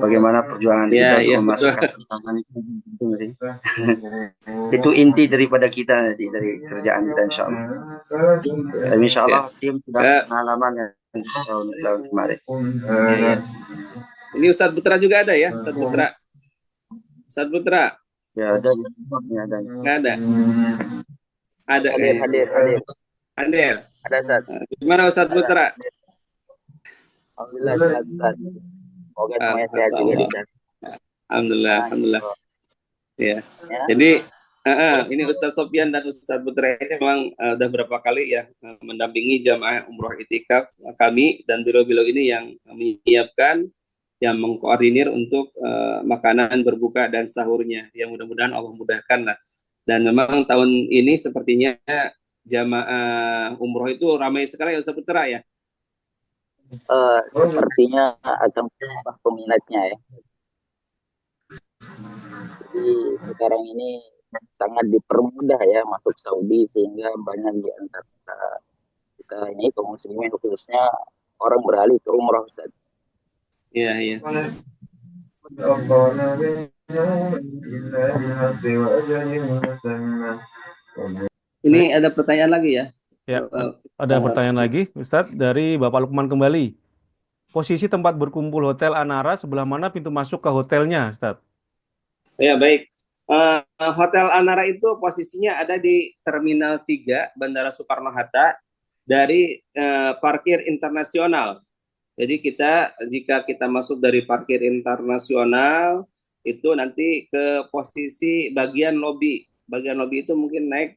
Bagaimana perjuangan kita untuk memasukkan makanan itu penting sih. Itu inti daripada kita nanti, dari kerjaan kita insya Allah. Dan insya Allah tim sudah pengalaman yang tahun kemarin. Ini Ustadz Putra juga ada ya, Ustadz Putra. Ustadz Putra. Ya ada. Nggak ada. Ada. Hadir. Ada Ustaz. Gimana Ustadz Putra? Alhamdulillah Ustaz. Semoga semuanya sehat juga di sana. Alhamdulillah. Ya. Jadi ini Ustadz Sofyan dan Ustadz Putra ini memang udah berapa kali ya mendampingi jamaah umroh itikaf kami, dan beliau-beliau ini yang menyiapkan, yang mengkoordinir untuk makanan berbuka dan sahurnya. Yang mudah-mudahan Allah mudahkan lah. Dan memang tahun ini sepertinya jamaah umroh itu ramai sekali ya Ustadz Putra ya. Sepertinya akan bertambah peminatnya ya. Jadi sekarang ini sangat dipermudah ya masuk Saudi, sehingga banyak di antara kita ini kaum muslimin khususnya orang beralih ke umroh Ustaz. Iya. Ini ada pertanyaan lagi ya? Ya, ada pertanyaan lagi Ustadz dari Bapak Lukman kembali. Posisi tempat berkumpul Hotel Anara sebelah mana pintu masuk ke hotelnya Ustadz? Ya baik. Hotel Anara itu posisinya ada di Terminal 3 Bandara Soekarno-Hatta dari parkir internasional. Jadi jika kita masuk dari parkir internasional itu nanti ke posisi bagian lobi. Bagian lobi itu mungkin naik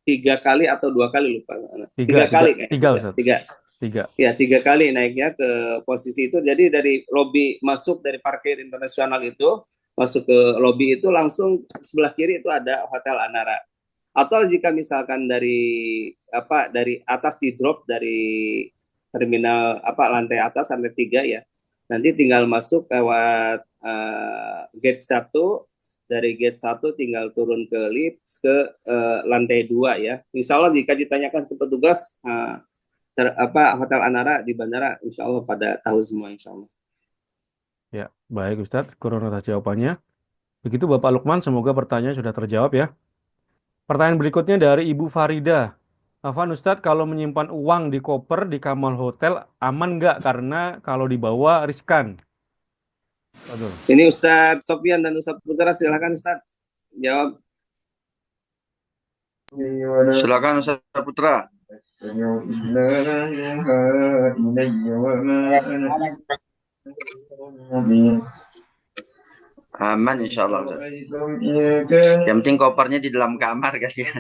3 kali atau 2 kali, lupa. 3 kali kayaknya. 3. Ya, 3 kali naiknya ke posisi itu. Jadi dari lobi masuk dari parkir internasional itu masuk ke lobi itu langsung sebelah kiri itu ada Hotel Anara. Atau jika misalkan dari atas di drop dari terminal lantai atas, lantai 3 ya. Nanti tinggal masuk lewat gate 1, dari gate 1 tinggal turun ke lift ke lantai 2 ya. Insya Allah jika ditanyakan ke petugas Hotel Anara di bandara, insya Allah pada tahu semua insya Allah. Ya, baik Ustadz, kurang atas jawabannya. Begitu Bapak Lukman, semoga pertanyaan sudah terjawab ya. Pertanyaan berikutnya dari Ibu Farida. Afwan Ustadz, kalau menyimpan uang di koper di kamar hotel aman nggak? Karena kalau dibawa riskan. Aduh. Ini Ustadz Sofyan dan Ustadz Putra, silakan Ustadz jawab. Silakan Ustadz Putra. Aman insya Allah. Ustaz. Yang penting kopernya di dalam kamar kan ya.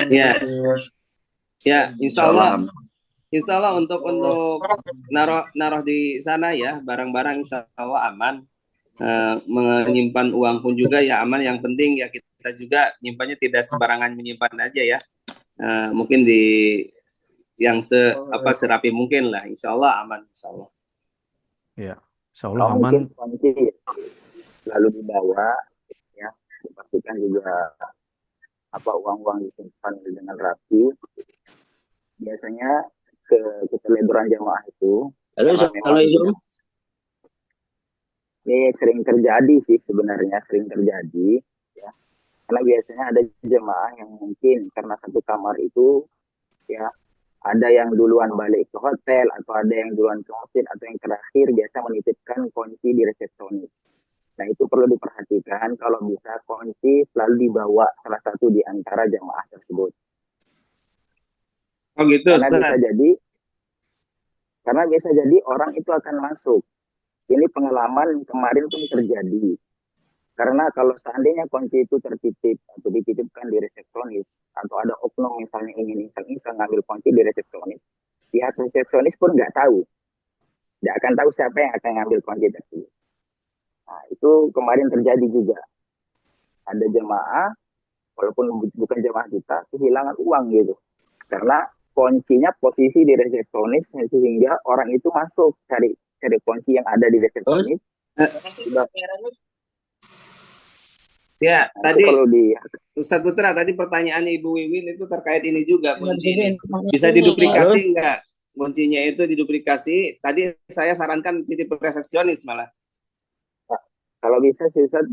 Ya, ya, insya Insya Allah Allah, aman. insya Allah untuk naruh naruh di sana ya, barang-barang insya Allah aman. Menyimpan uang pun juga ya aman. Yang penting ya kita juga nyimpannya tidak sembarangan menyimpan aja ya. Mungkin di yang serapi mungkin lah. Insya Allah aman, insya Allah. Ya, insya Allah Kalau aman. mungkin kunci lalu dibawa, ya, dipastikan juga uang-uang disimpan dengan rapi. Biasanya keteledoran jamaah itu, Halo, karena memang Assalamualaikum. ini sering terjadi sih sebenarnya, sering terjadi, ya. Karena biasanya ada jemaah yang mungkin karena satu kamar itu, ya, ada yang duluan balik ke hotel atau ada yang duluan ke masjid atau yang terakhir biasa menitipkan kunci di resepsionis. Nah, itu perlu diperhatikan kalau bisa kunci selalu dibawa salah satu di antara jemaah tersebut. Oh gitu, Karena bisa Ustaz. jadi orang itu akan masuk. Ini pengalaman kemarin pun terjadi. Karena kalau seandainya kunci itu tertitip atau dititipkan di resepsionis, atau ada oknum misalnya ingin iseng-iseng ngambil kunci di resepsionis, pihak resepsionis pun nggak tahu. Nggak akan tahu siapa yang akan ngambil kunci tersebut. Nah, itu kemarin terjadi juga. Ada jemaah, walaupun bukan jemaah kita, kehilangan uang gitu. Karena kuncinya posisi di resepsionis, sehingga orang itu masuk cari kunci yang ada di Oh, resepsionis. Ya, Nah, itu tadi perlu di Ustaz Putra, tadi pertanyaan Ibu Wiwin itu terkait ini juga, kunci ini. Bisa halo. diduplikasi nggak? Kuncinya itu diduplikasi. Tadi saya sarankan titip resepsionis malah. kalau bisa sih Ustaz,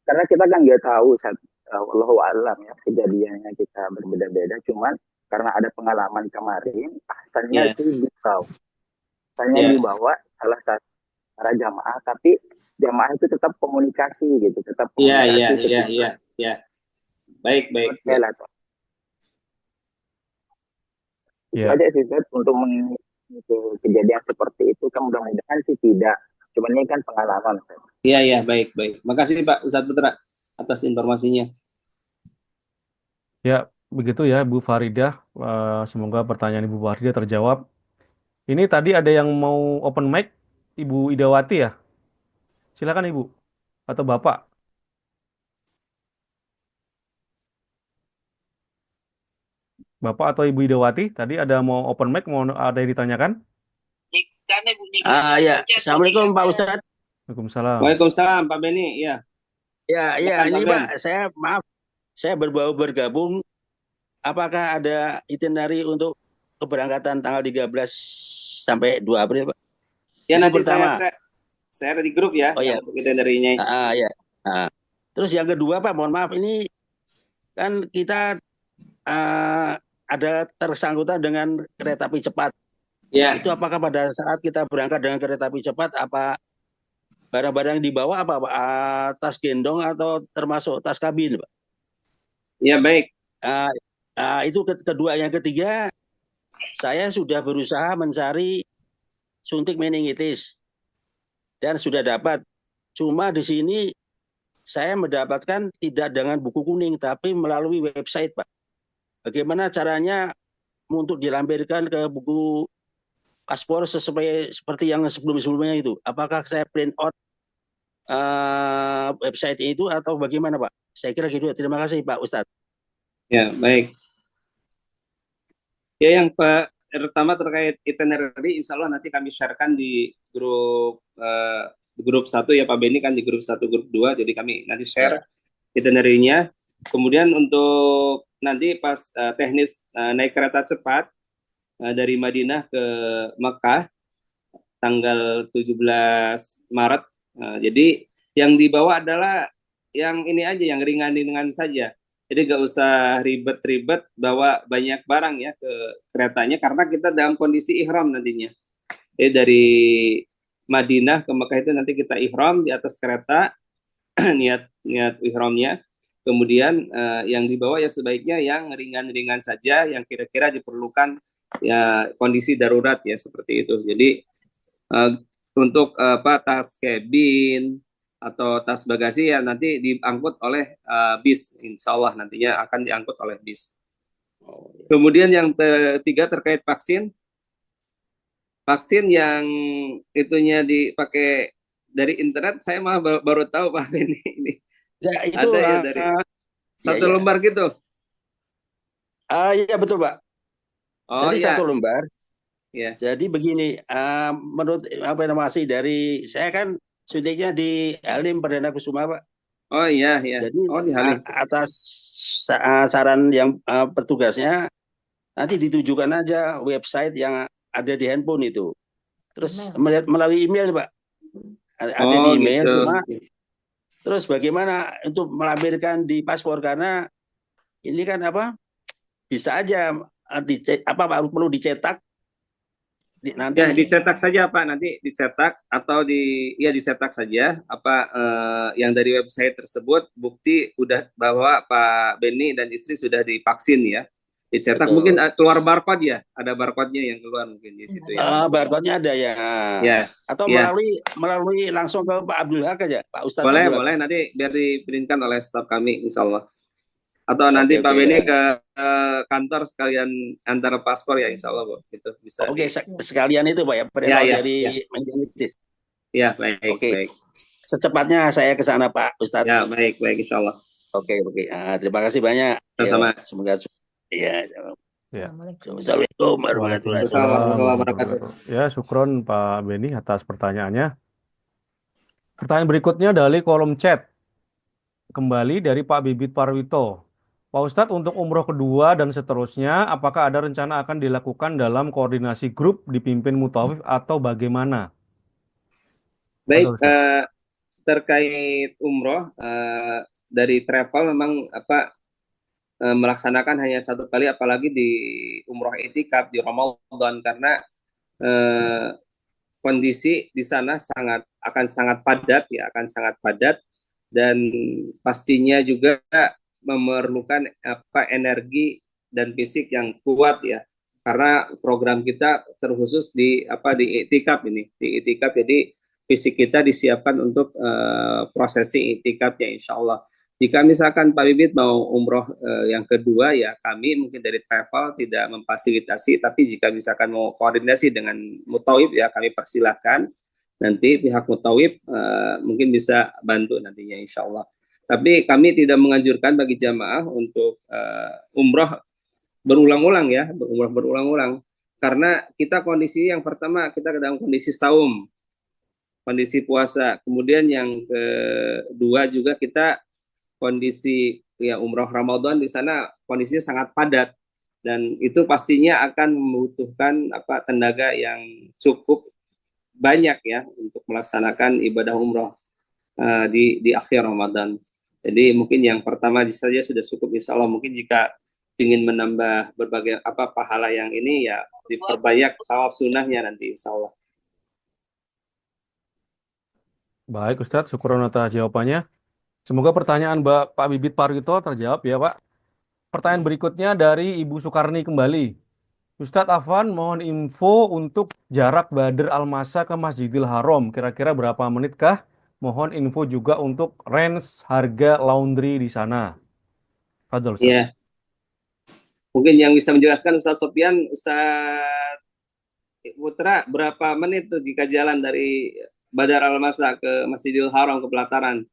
karena kita kan nggak tahu Ustaz, wallahu alam ya, kejadiannya kita berbeda-beda, cuman karena ada pengalaman kemarin, asalnya Ya, sih bisa, asalnya ya, dibawa salah satu para jamaah, tapi jamaah itu tetap komunikasi gitu, tetap ya, ya, komunikasi ya, ketika ya, ya. Baik, baik, hotel baik. atau itu Ya, aja sih Ustaz, untuk kejadian seperti itu kan mudah-mudahan sih tidak, cuman ini kan pengalaman Ustaz. Ya, ya, baik, baik. Makasih Pak Ustaz Putra atas informasinya. ya begitu ya Bu Faridah. Semoga pertanyaan Ibu Faridah terjawab. Ini tadi ada yang mau open mic, Ibu Idawati ya? Silakan Ibu atau Bapak. Bapak atau Ibu Idawati, tadi ada mau open mic, mau ada yang ditanyakan? Ya. Assalamualaikum Pak Ustadz. Waalaikumsalam. Waalaikumsalam Pak Beni. Ya, Ya, silakan Pak ini Ben. Pak, maaf, saya bergabung. Apakah ada itinerary untuk keberangkatan tanggal 13 sampai 2 April, Pak? Ya, Itu nanti pertama. saya ada di grup ya, Oh ya, yang kita darinya. ya. Terus yang kedua Pak, mohon maaf, ini kan kita ada tersangkutan dengan kereta api cepat. Ya, Itu apakah pada saat kita berangkat dengan kereta api cepat, apa barang-barang yang dibawa apa Pak? Tas gendong atau termasuk tas kabin, Pak? ya baik. Itu kedua. Yang ketiga, saya sudah berusaha mencari suntik meningitis dan sudah dapat. Cuma di sini saya mendapatkan tidak dengan buku kuning, tapi melalui website, Pak. Bagaimana caranya untuk dilampirkan ke buku paspor seperti yang sebelum-sebelumnya itu? Apakah saya print out website itu atau bagaimana, Pak? Saya kira gitu. Terima kasih, Pak Ustadz. Ya, baik. Ya, yang pertama terkait itinerary, insya Allah nanti kami sharekan di grup 1 ya Pak Beni, kan di grup 1, grup 2, jadi kami nanti share itinerary-nya. Kemudian untuk nanti pas teknis naik kereta cepat dari Madinah ke Mekah tanggal 17 Maret. Jadi yang dibawa adalah yang ini aja, yang ringan-ringan saja. Jadi nggak usah ribet-ribet bawa banyak barang ya ke keretanya, karena kita dalam kondisi ihram nantinya. Jadi dari Madinah ke Mekah itu nanti kita ihram di atas kereta, niat ihramnya. Kemudian yang dibawa ya sebaiknya yang ringan-ringan saja, yang kira-kira diperlukan ya kondisi darurat ya seperti itu. Jadi untuk tas cabin, atau tas bagasi ya nanti diangkut oleh bis, insya Allah nantinya akan diangkut oleh bis. Oh, ya. Kemudian yang ketiga terkait vaksin, vaksin yang itunya dipakai dari internet, saya malah baru tahu Pak Beni ini Ya, itu ada ya dari ya satu ya. lembar gitu. Ya betul, Pak. Oh Jadi satu ya, lembar. ya. Jadi begini, menurut apa informasi dari saya kan syutingnya di Halim Perdana Kusuma, Pak. Oh iya, ya. Jadi Oh di Halim. atas saran yang petugasnya nanti ditujukan aja website yang ada di handphone itu. Terus melalui email, Pak. Ada Oh di email, gitu. cuma terus bagaimana untuk melampirkan di paspor karena ini kan apa bisa aja perlu dicetak Ya nanti. dicetak saja Pak, nanti dicetak atau ya dicetak saja apa yang dari website tersebut bukti udah bahwa Pak Beni dan istri sudah divaksin ya. Dicetak mungkin Betul. Keluar barcode ya, ada barcode-nya yang keluar mungkin di situ ya. Barcode-nya ada ya. Ya, Atau ya. melalui langsung ke Pak Abdul Haq aja, Pak Ustadz Boleh, Abdul Haq. boleh nanti biar diprinkan oleh staf kami insya Allah. Atau Oke, nanti Pak oke. Beni ke kantor sekalian antar paspor ya insya Allah Bu. Itu bisa. Oke, sekalian itu Pak ya, Ya, perintah ya, dari ya. Menditis. Ya, baik, Oke, baik. secepatnya saya ke sana Pak Ustadz. Ya, baik, baik insya Allah. Oke. Terima kasih banyak. Sama-sama. Ya, semoga ya. Ya. Assalamualaikum warahmatullahi wabarakatuh. Ya, syukron Pak Beni atas pertanyaannya. Pertanyaan berikutnya dari kolom chat. Kembali dari Pak Bibit Parwito. Pak Ustadz, untuk umroh kedua dan seterusnya, apakah ada rencana akan dilakukan dalam koordinasi grup dipimpin mutawif atau bagaimana? Baik, Fadol, Ustadz. terkait umroh dari travel memang melaksanakan hanya satu kali, apalagi di umroh itikaf di Ramadan karena eh, kondisi di sana akan sangat padat ya, akan sangat padat dan pastinya juga memerlukan energi dan fisik yang kuat ya. Karena program kita terkhusus di itikaf ini, di itikaf jadi fisik kita disiapkan untuk prosesi itikaf ya insya Allah. Jika misalkan Pak Bibit mau umroh yang kedua ya kami mungkin dari travel tidak memfasilitasi, tapi jika misalkan mau koordinasi dengan mutawif ya kami persilahkan. Nanti pihak mutawif mungkin bisa bantu nantinya insya Allah. Tapi kami tidak menganjurkan bagi jamaah untuk umroh berulang-ulang ya, umroh berulang-ulang. Karena kita kondisi yang pertama kita dalam kondisi saum, kondisi puasa. Kemudian yang kedua juga kita kondisi ya umroh Ramadan di sana kondisinya sangat padat dan itu pastinya akan membutuhkan tenaga yang cukup banyak ya untuk melaksanakan ibadah umroh di akhir Ramadan. Jadi mungkin yang pertama saja sudah cukup insya Allah. Mungkin jika ingin menambah berbagai pahala yang ini ya diperbanyak tawaf sunnahnya nanti insya Allah. Baik, Ustadz, syukur atas jawabannya. Semoga pertanyaan Pak Bibit Parwito terjawab ya, Pak. Pertanyaan berikutnya dari Ibu Sukarni kembali. Ustadz Afwan, mohon info untuk jarak Badr Al-Masa ke Masjidil Haram. Kira-kira berapa menit kah? Mohon info juga untuk range harga laundry di sana. Fadol, Ustadz. Ya, mungkin yang bisa menjelaskan Ustaz Sofyan, Ustaz Putra, berapa menit tuh jika jalan dari Badar Al-Masa ke Masjidil Haram ke Pelataran?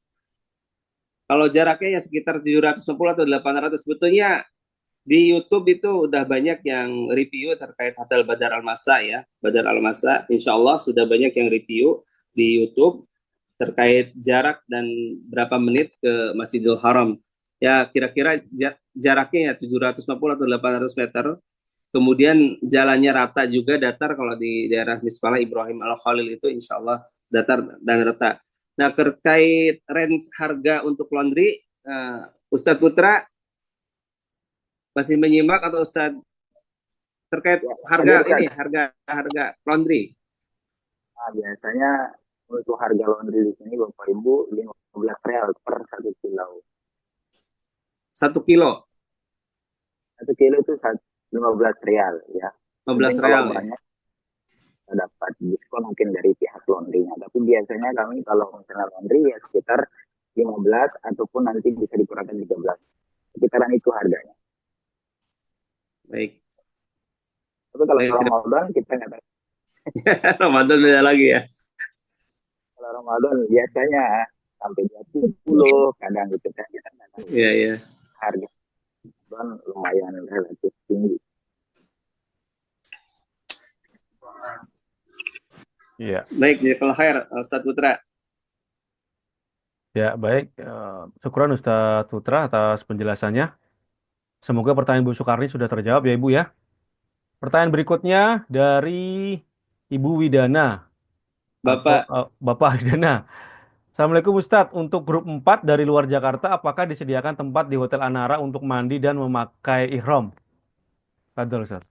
Kalau jaraknya ya sekitar 750 atau 800, sebetulnya di YouTube itu udah banyak yang review terkait Hotel Badar Al-Masa ya. Badar Al-Masa, insya Allah sudah banyak yang review di YouTube terkait jarak dan berapa menit ke Masjidil Haram. Ya kira-kira jaraknya ya 750 atau 800 meter. Kemudian jalannya rata juga datar kalau di daerah Mispalah Ibrahim Al-Khalil itu insya Allah datar dan rata. Nah terkait range harga untuk laundry, Ustadz Putra masih menyimak atau Ustadz terkait harga ini harga laundry? Nah, biasanya untuk harga laundry di sini Bapak Ibu 15 real per 1 kilo. 1 kilo? 1 kilo itu 15 real ya. 15 Mungkin real kalau ya? banyak, dapat diskon mungkin dari pihak laundry-nya. Tapi biasanya kami kalau misalnya laundry ya sekitar 15 ataupun nanti bisa dikurangkan 13. Sekitaran itu harganya. Baik, Tapi kalau baik. Ramadan kita nggak tahu. Ramadan beda lagi ya. Kalau Ramadan biasanya sampai 20, kadang gitu kan kita nggak tahu. Iya, iya. Harga Ramadan lumayan relatif tinggi. Iya. Baik, jazakallahu khair, Ustaz Putra. Ya, baik. Syukuran Ustadz Putra atas penjelasannya. Semoga pertanyaan Bu Sukarni sudah terjawab ya Ibu ya. Pertanyaan berikutnya dari Ibu Widana atau Bapak, Bapak Widana. Assalamualaikum Ustadz. Untuk grup 4 dari luar Jakarta, apakah disediakan tempat di Hotel Anara untuk mandi dan memakai ihram? Fadol Ustadz.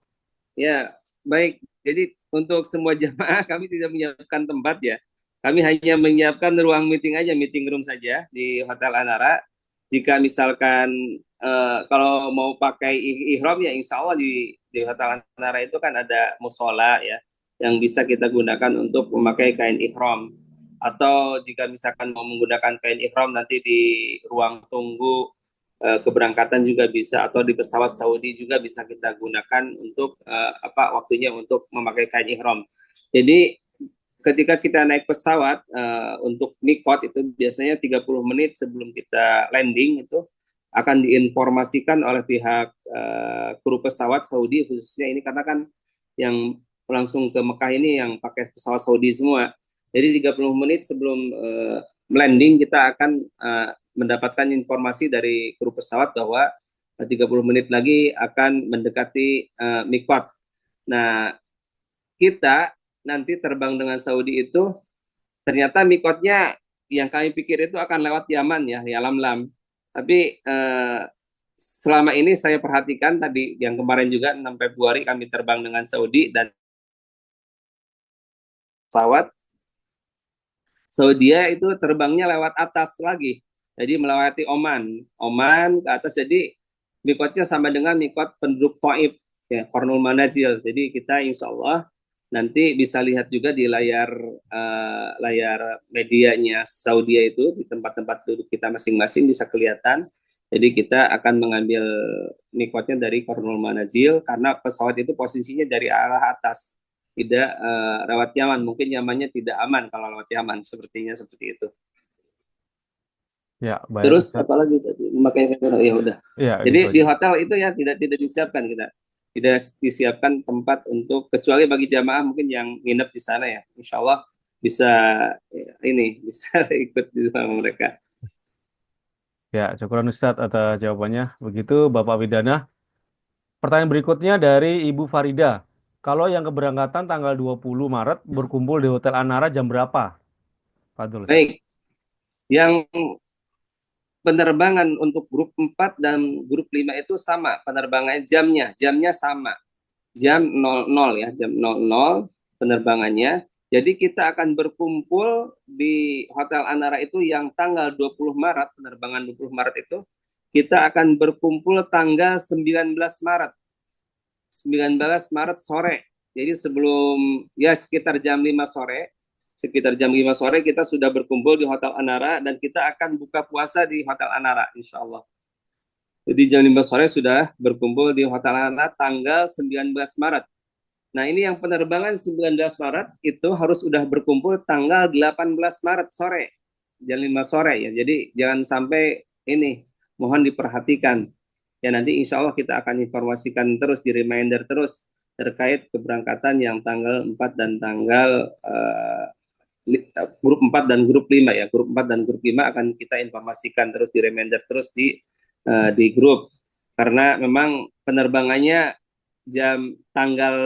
ya, baik. Jadi untuk semua jamaah kami tidak menyiapkan tempat ya. Kami hanya menyiapkan ruang meeting aja, meeting room saja di Hotel Anara. Jika misalkan kalau mau pakai ihram ya insya Allah di Hotel Anara itu kan ada musola ya yang bisa kita gunakan untuk memakai kain ihram. Atau jika misalkan mau menggunakan kain ihram nanti di ruang tunggu keberangkatan juga bisa, atau di pesawat Saudi juga bisa kita gunakan untuk waktunya untuk memakai kain ihram. Jadi ketika kita naik pesawat untuk mikot itu biasanya 30 menit sebelum kita landing itu akan diinformasikan oleh pihak kru pesawat Saudi khususnya ini, karena kan yang langsung ke Mekah ini yang pakai pesawat Saudi semua. Jadi 30 menit sebelum landing kita akan mendapatkan informasi dari kru pesawat bahwa 30 menit lagi akan mendekati mikot. Nah, kita nanti terbang dengan Saudi itu ternyata mikotnya yang kami pikir itu akan lewat Yaman ya, Yalamlam. Tapi selama ini saya perhatikan tadi yang kemarin juga 6 Februari kami terbang dengan Saudi dan pesawat Saudi itu terbangnya lewat atas lagi. Jadi melewati Oman ke atas. Jadi mikotnya sama dengan mikot penduduk Taif, ya, Qornul Manazil. Jadi kita insya Allah nanti bisa lihat juga di layar medianya Saudi itu di tempat-tempat duduk kita masing-masing bisa kelihatan. Jadi kita akan mengambil mikotnya dari Qornul Manazil karena pesawat itu posisinya dari arah atas, tidak lewat Yaman. Mungkin Yamannya tidak aman kalau lewat Yaman, sepertinya seperti itu. Ya, baik Terus Ustadz. apalagi tadi memakai kamera, ya udah. Ya, Jadi gitu di aja. hotel itu ya tidak disiapkan kita. Tidak disiapkan tempat untuk, kecuali bagi jamaah mungkin yang nginep di sana ya. Insya Allah bisa bisa ikut di sama mereka. Ya, syukuran Ustadz atas jawabannya. Begitu Bapak Widana. Pertanyaan berikutnya dari Ibu Farida. Kalau yang keberangkatan tanggal 20 Maret berkumpul di Hotel Anara jam berapa? Fadol Ustadz. Baik, yang penerbangan untuk grup 4 dan grup 5 itu sama penerbangannya, jamnya sama. Jam 00 ya, jam 00 penerbangannya. Jadi kita akan berkumpul di Hotel Anara itu yang tanggal 20 Maret, penerbangan 20 Maret itu, kita akan berkumpul tanggal 19 Maret. 19 Maret sore. Jadi sebelum ya sekitar jam 5 sore kita sudah berkumpul di Hotel Anara dan kita akan buka puasa di Hotel Anara insya Allah. Jadi jam 5 sore sudah berkumpul di Hotel Anara tanggal 19 Maret. Nah ini yang penerbangan 19 Maret itu harus sudah berkumpul tanggal 18 Maret sore. Jam 5 sore ya. Jadi jangan sampai ini, mohon diperhatikan. Ya nanti insya Allah kita akan informasikan terus, di reminder terus terkait keberangkatan yang tanggal 4 dan tanggal grup 4 dan grup 5 ya. Grup 4 dan grup 5 akan kita informasikan terus, di reminder terus di grup. Karena memang penerbangannya tanggal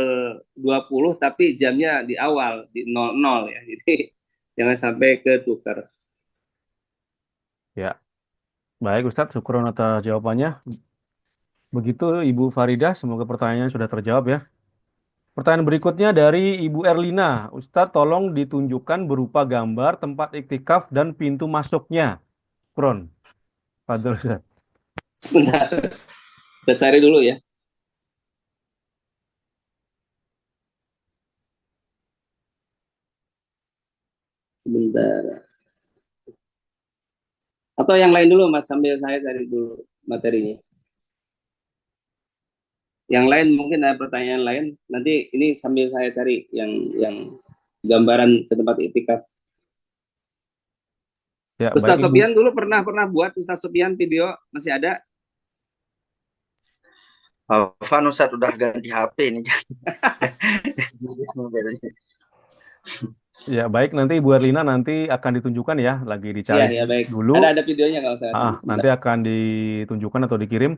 20 tapi jamnya di awal di 00 ya. Jadi jangan sampai ketukar. Ya, baik Ustadz. Syukuran atas jawabannya. Begitu Ibu Farida. Semoga pertanyaannya sudah terjawab ya. Pertanyaan berikutnya dari Ibu Erlina. Ustadz tolong ditunjukkan berupa gambar tempat iktikaf dan pintu masuknya. Kron. Fadol Ustadz. Sebentar, kita cari dulu ya. Atau yang lain dulu Mas, sambil saya cari dulu materinya. Yang lain mungkin ada pertanyaan lain. Nanti ini sambil saya cari yang gambaran ke tempat itikaf. Ya, Ustaz baik Ibu. Sofian dulu pernah buat Ustaz Sofian video masih ada? Van Ustadz udah ganti HP ini. Ya, baik, nanti Ibu Erlina nanti akan ditunjukkan ya, lagi Iya, dicari ya baik. dulu. Ada videonya kalau saya. Nanti akan ditunjukkan atau dikirim.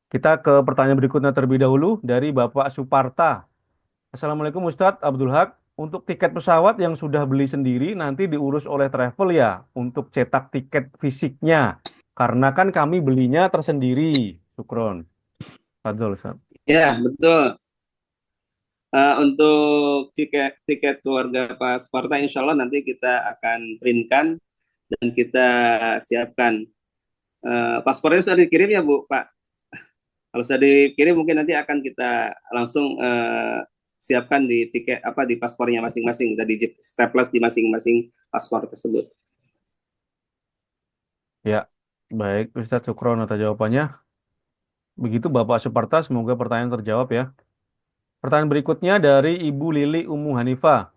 Kita ke pertanyaan berikutnya terlebih dahulu dari Bapak Suparta. Assalamualaikum Ustadz Abdul Haq. Untuk tiket pesawat yang sudah beli sendiri nanti diurus oleh travel ya untuk cetak tiket fisiknya. Karena kan kami belinya tersendiri. Syukron. Fadol, Ustadz. Ya, betul. Untuk tiket keluarga Pak Sparta, insya Allah nanti kita akan printkan dan kita siapkan. Paspornya sudah dikirim ya Bu, Pak? Kalau sudah dikirim mungkin nanti akan kita langsung siapkan di tiket di paspornya masing-masing, kita di staples di masing-masing paspor tersebut. Ya, baik Ustadz, syukron atas jawabannya. Begitu Bapak Suparta, semoga pertanyaan terjawab ya. Pertanyaan berikutnya dari Ibu Lili Ummu Hanifah.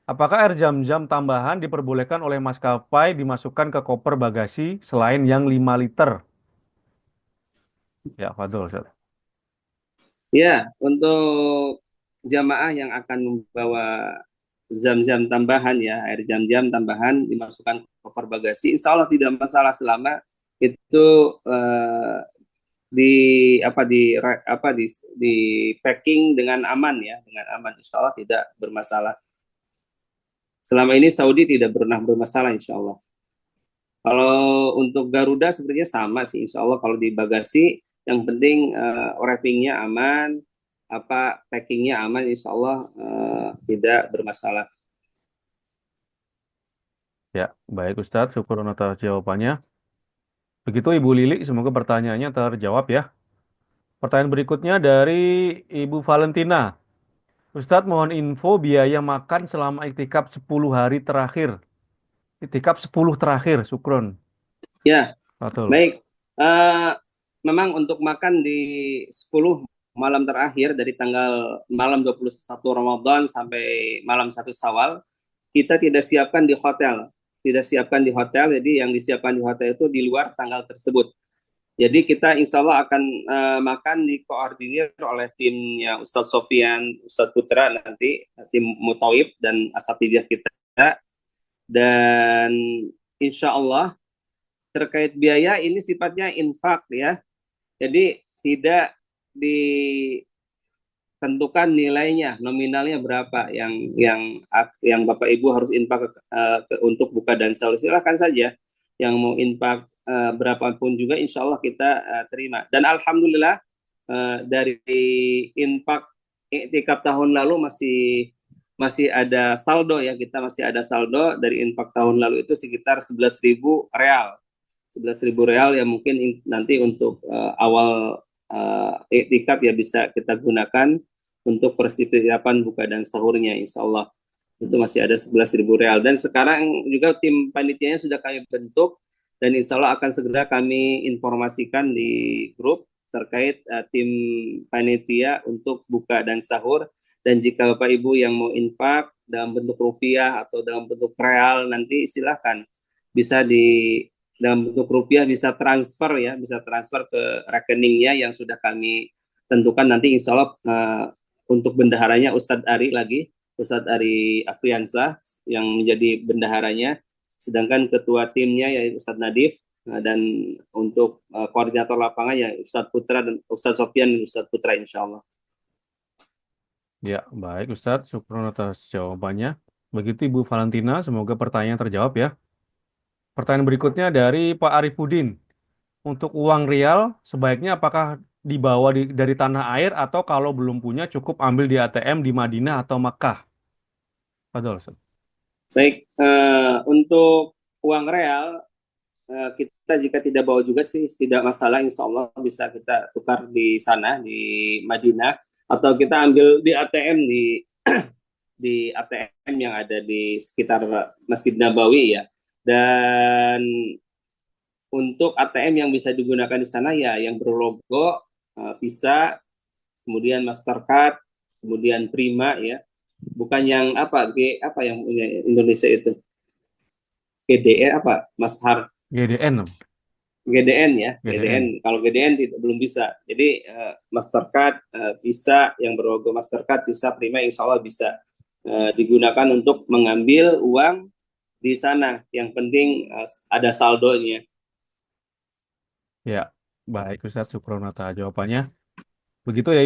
Apakah air zam-zam tambahan diperbolehkan oleh maskapai dimasukkan ke koper bagasi selain yang 5 liter? Ya, Fadol, Ustaz. Ya, untuk jamaah yang akan membawa zam-zam tambahan ya, air zam-zam tambahan dimasukkan ke koper bagasi, insya Allah tidak masalah selama itu di di packing dengan aman ya, dengan aman, insya Allah tidak bermasalah. Selama ini Saudi tidak pernah bermasalah insya Allah. Kalau untuk Garuda sebenarnya sama sih insya Allah, kalau di bagasi yang penting wrappingnya aman, packingnya aman, insya Allah tidak bermasalah. Ya, baik Ustadz, syukur atas jawabannya. Begitu Ibu Lili, semoga pertanyaannya terjawab ya. Pertanyaan berikutnya dari Ibu Valentina. Ustadz, mohon info biaya makan selama iktikaf 10 hari terakhir. Iktikaf 10 terakhir, syukron. Ya, Betul. baik. Memang untuk makan di 10 malam terakhir dari tanggal malam 21 Ramadan sampai malam 1 Syawal, kita tidak siapkan di hotel. Tidak siapkan di hotel, jadi yang disiapkan di hotel itu di luar tanggal tersebut. Jadi kita insya Allah akan makan dikoordinir oleh timnya Ustadz Sofian, Ustadz Putra nanti, tim Mutawib dan asatidiyah kita. Dan insya Allah terkait biaya ini sifatnya infak ya. Jadi tidak ditentukan nilainya, nominalnya berapa yang Bapak Ibu harus infak untuk buka dan sahur. Silakan saja yang mau infak berapapun juga insya Allah kita terima. Dan alhamdulillah dari infak iktikaf tahun lalu masih ada saldo ya, kita masih ada saldo dari infak tahun lalu itu sekitar 11.000 real. 11.000 real yang mungkin nanti untuk awal iktikaf ya bisa kita gunakan untuk persiapan buka dan sahurnya, insya Allah itu masih ada 11.000 real. Dan sekarang juga tim panitianya sudah kami bentuk dan insya Allah akan segera kami informasikan di grup terkait tim panitia untuk buka dan sahur. Dan jika Bapak Ibu yang mau infak dalam bentuk rupiah atau dalam bentuk real, nanti silahkan bisa dalam bentuk rupiah bisa transfer ya, bisa transfer ke rekeningnya yang sudah kami tentukan. Nanti insya Allah untuk bendaharanya Ustadz Ari lagi, Ustadz Ari Afriansah yang menjadi bendaharanya, sedangkan ketua timnya yaitu Ustadz Nadif, dan untuk koordinator lapangan ya Ustadz Putra dan Ustadz Sofian dan Ustadz Putra insya Allah. Ya, baik Ustadz, syukur atas jawabannya. Begitu Ibu Valentina, semoga pertanyaan terjawab ya. Pertanyaan berikutnya dari Pak Arifudin. Untuk uang rial, sebaiknya apakah dibawa dari tanah air atau kalau belum punya cukup ambil di ATM di Madinah atau Makkah? Betul, Ustaz. Baik, untuk uang real, kita jika tidak bawa juga sih tidak masalah, insya Allah bisa kita tukar di sana, di Madinah, atau kita ambil di ATM di ATM yang ada di sekitar Masjid Nabawi ya. Dan untuk ATM yang bisa digunakan di sana ya yang berlogo Visa, kemudian Mastercard, kemudian Prima ya. Bukan yang apa yang punya Indonesia itu. GDE apa? Mashar GDN. GDN ya, GDN. GDN. Kalau GDN belum bisa. Jadi Mastercard, Visa yang berlogo Mastercard, Visa, Prima, insya Allah bisa digunakan untuk mengambil uang di sana. Yang penting ada saldonya. Ya, baik Ustadz, syukron atas jawabannya. Begitu ya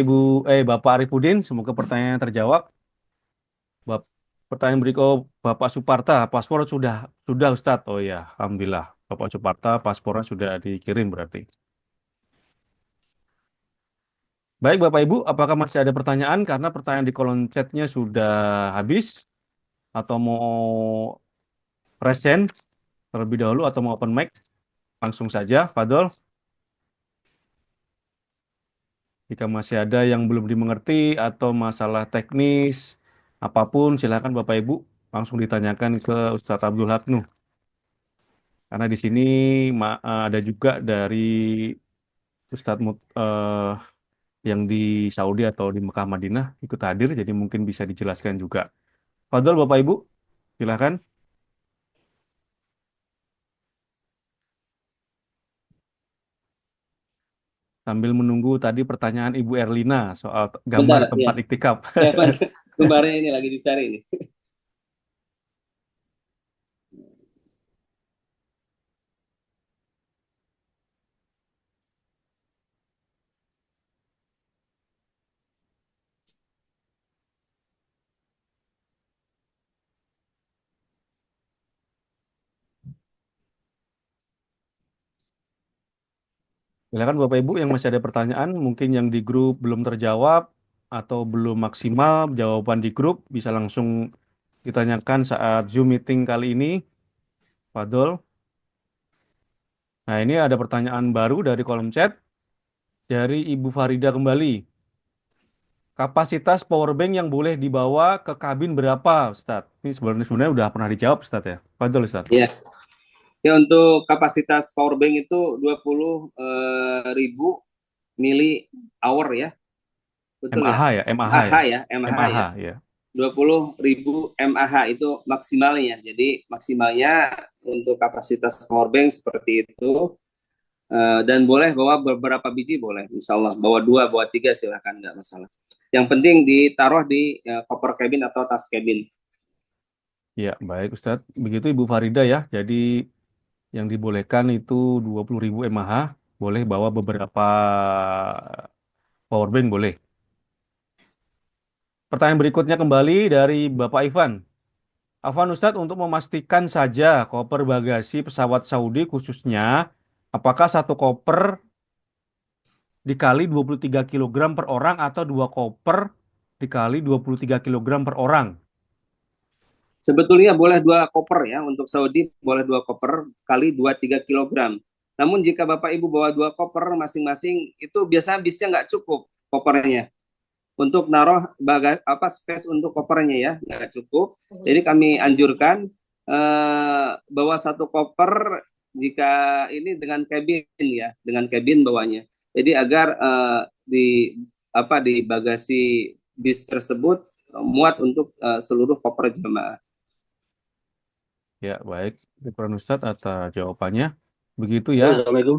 Bapak Arifudin, semoga pertanyaannya terjawab. Pertanyaan berikut Bapak Suparta, paspor sudah Ustadz. Oh ya, alhamdulillah. Bapak Suparta, paspornya sudah dikirim berarti. Baik Bapak Ibu, apakah masih ada pertanyaan? Karena pertanyaan di kolom chatnya sudah habis. Atau mau present terlebih dahulu atau mau open mic? Langsung saja, Fadol. Jika masih ada yang belum dimengerti atau masalah teknis, apapun silakan Bapak Ibu langsung ditanyakan ke Ustadz Abdul Haknu. Karena di sini ada juga dari Ustadz yang di Saudi atau di Mekah Madinah ikut hadir, jadi mungkin bisa dijelaskan juga. Fadol Bapak Ibu, silakan. Sambil menunggu tadi pertanyaan Ibu Erlina soal gambar Bentar tempat ya. iktikaf. Ya, kemarin ini lagi dicari ini. Silakan Bapak Ibu yang masih ada pertanyaan, mungkin yang di grup belum terjawab atau belum maksimal jawaban di grup bisa langsung ditanyakan saat Zoom meeting kali ini, Fadol. Nah, ini ada pertanyaan baru dari kolom chat dari Ibu Farida kembali. Kapasitas powerbank yang boleh dibawa ke kabin berapa, Ustadz? Ini sebenarnya udah pernah dijawab, Ustadz ya. Fadol, Ustadz. Ya. Ya, untuk kapasitas power bank itu 20 ribu mili hour ya. Betul MAH ya? ya, MAH AH ya. ya, MAH MAH ya. ya. 20.000 mAh itu maksimalnya. Jadi maksimalnya untuk kapasitas power bank seperti itu. Dan boleh bawa beberapa biji boleh, insya Allah. Bawa 2, bawa 3 silahkan, nggak masalah. Yang penting ditaruh di koper cabin atau tas cabin. Ya, baik Ustadz. Begitu Ibu Farida ya. Jadi yang dibolehkan itu 20.000 mAh. Boleh bawa beberapa powerbank boleh. Pertanyaan berikutnya kembali dari Bapak Ivan. Afwan Ustadz, untuk memastikan saja koper bagasi pesawat Saudi khususnya, apakah satu koper dikali 23 kilogram per orang atau dua koper dikali 23 kilogram per orang? Sebetulnya boleh 2 koper ya, untuk Saudi boleh 2 koper kali 2-3 kilogram. Namun jika Bapak Ibu bawa 2 koper masing-masing, itu biasanya bisnya nggak cukup kopernya. Untuk naruh space untuk kopernya ya, nggak cukup. Jadi kami anjurkan bawa 1 koper jika ini dengan cabin ya, dengan cabin bawanya. Jadi agar di bagasi bis tersebut muat untuk seluruh koper jemaah. Ya, baik. Syukur Ustadz atas jawabannya. Begitu Halo, ya, Assalamualaikum.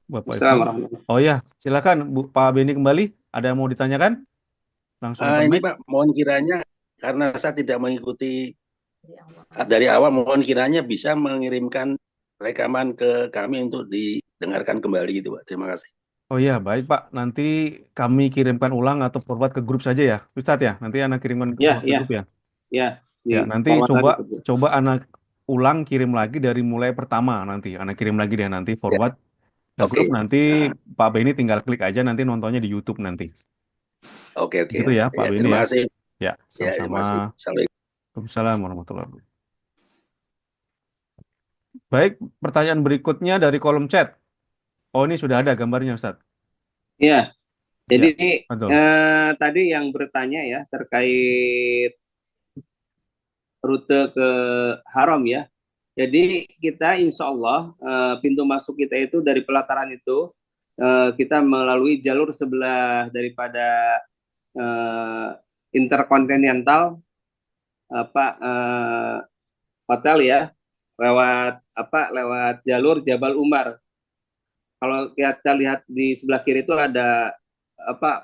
Bapak Ivan. Assalamualaikum. Oh ya, silakan Pak Beni kembali. Ada yang mau ditanyakan? Langsung open Ini mic. Pak, mohon kiranya karena saya tidak mengikuti dari awal, mohon kiranya bisa mengirimkan rekaman ke kami untuk didengarkan kembali gitu Pak. Terima kasih. Oh iya, baik Pak. Nanti kami kirimkan ulang atau forward ke grup saja ya, Ustadz ya. Nanti anak kirimkan Ya, forward ke ya, grup ya. ya. Di Ya, nanti forward coba lagi ke grup. coba anak ulang kirim lagi dari mulai pertama nanti. Anak kirim lagi deh nanti Ya, forward ke oke. grup. Nanti Nah, Pak Beni tinggal klik aja nanti nontonnya di YouTube nanti. oke. Gitu ya, Pak Ya, Beni terima ya. kasih. Ya, Ya, terima sama-sama. kasih. Assalamualaikum. Waalaikumsalam warahmatullahi wabarakatuh. Baik, pertanyaan berikutnya dari kolom chat. Oh, ini sudah ada gambarnya, Ustadz. Ya, Jadi betul. tadi yang bertanya ya terkait rute ke Haram ya. Jadi kita insya Allah pintu masuk kita itu dari pelataran itu kita melalui jalur sebelah daripada eh, Intercontinental apa hotel ya, lewat jalur Jabal Umar. Kalau kita lihat di sebelah kiri itu ada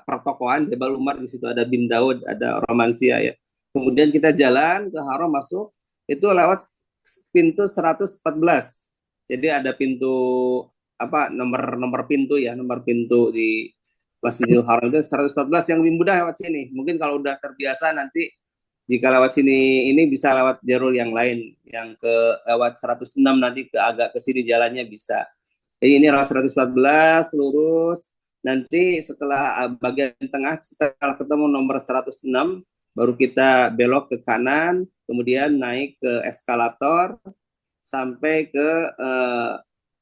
pertokoan Jabal Umar, di situ ada Bin Daud, ada Romansia ya. Kemudian kita jalan ke Haram, masuk itu lewat pintu 114. Jadi ada pintu nomor pintu ya, nomor pintu di Masjidil Haram itu 114, yang lebih mudah lewat sini. Mungkin kalau udah terbiasa nanti jika lewat sini ini bisa lewat jalur yang lain, yang ke lewat 106 nanti ke agak ke sini jalannya bisa. Jadi ini adalah 114 lurus. Nanti setelah bagian tengah, setelah ketemu nomor 106, baru kita belok ke kanan, kemudian naik ke eskalator sampai ke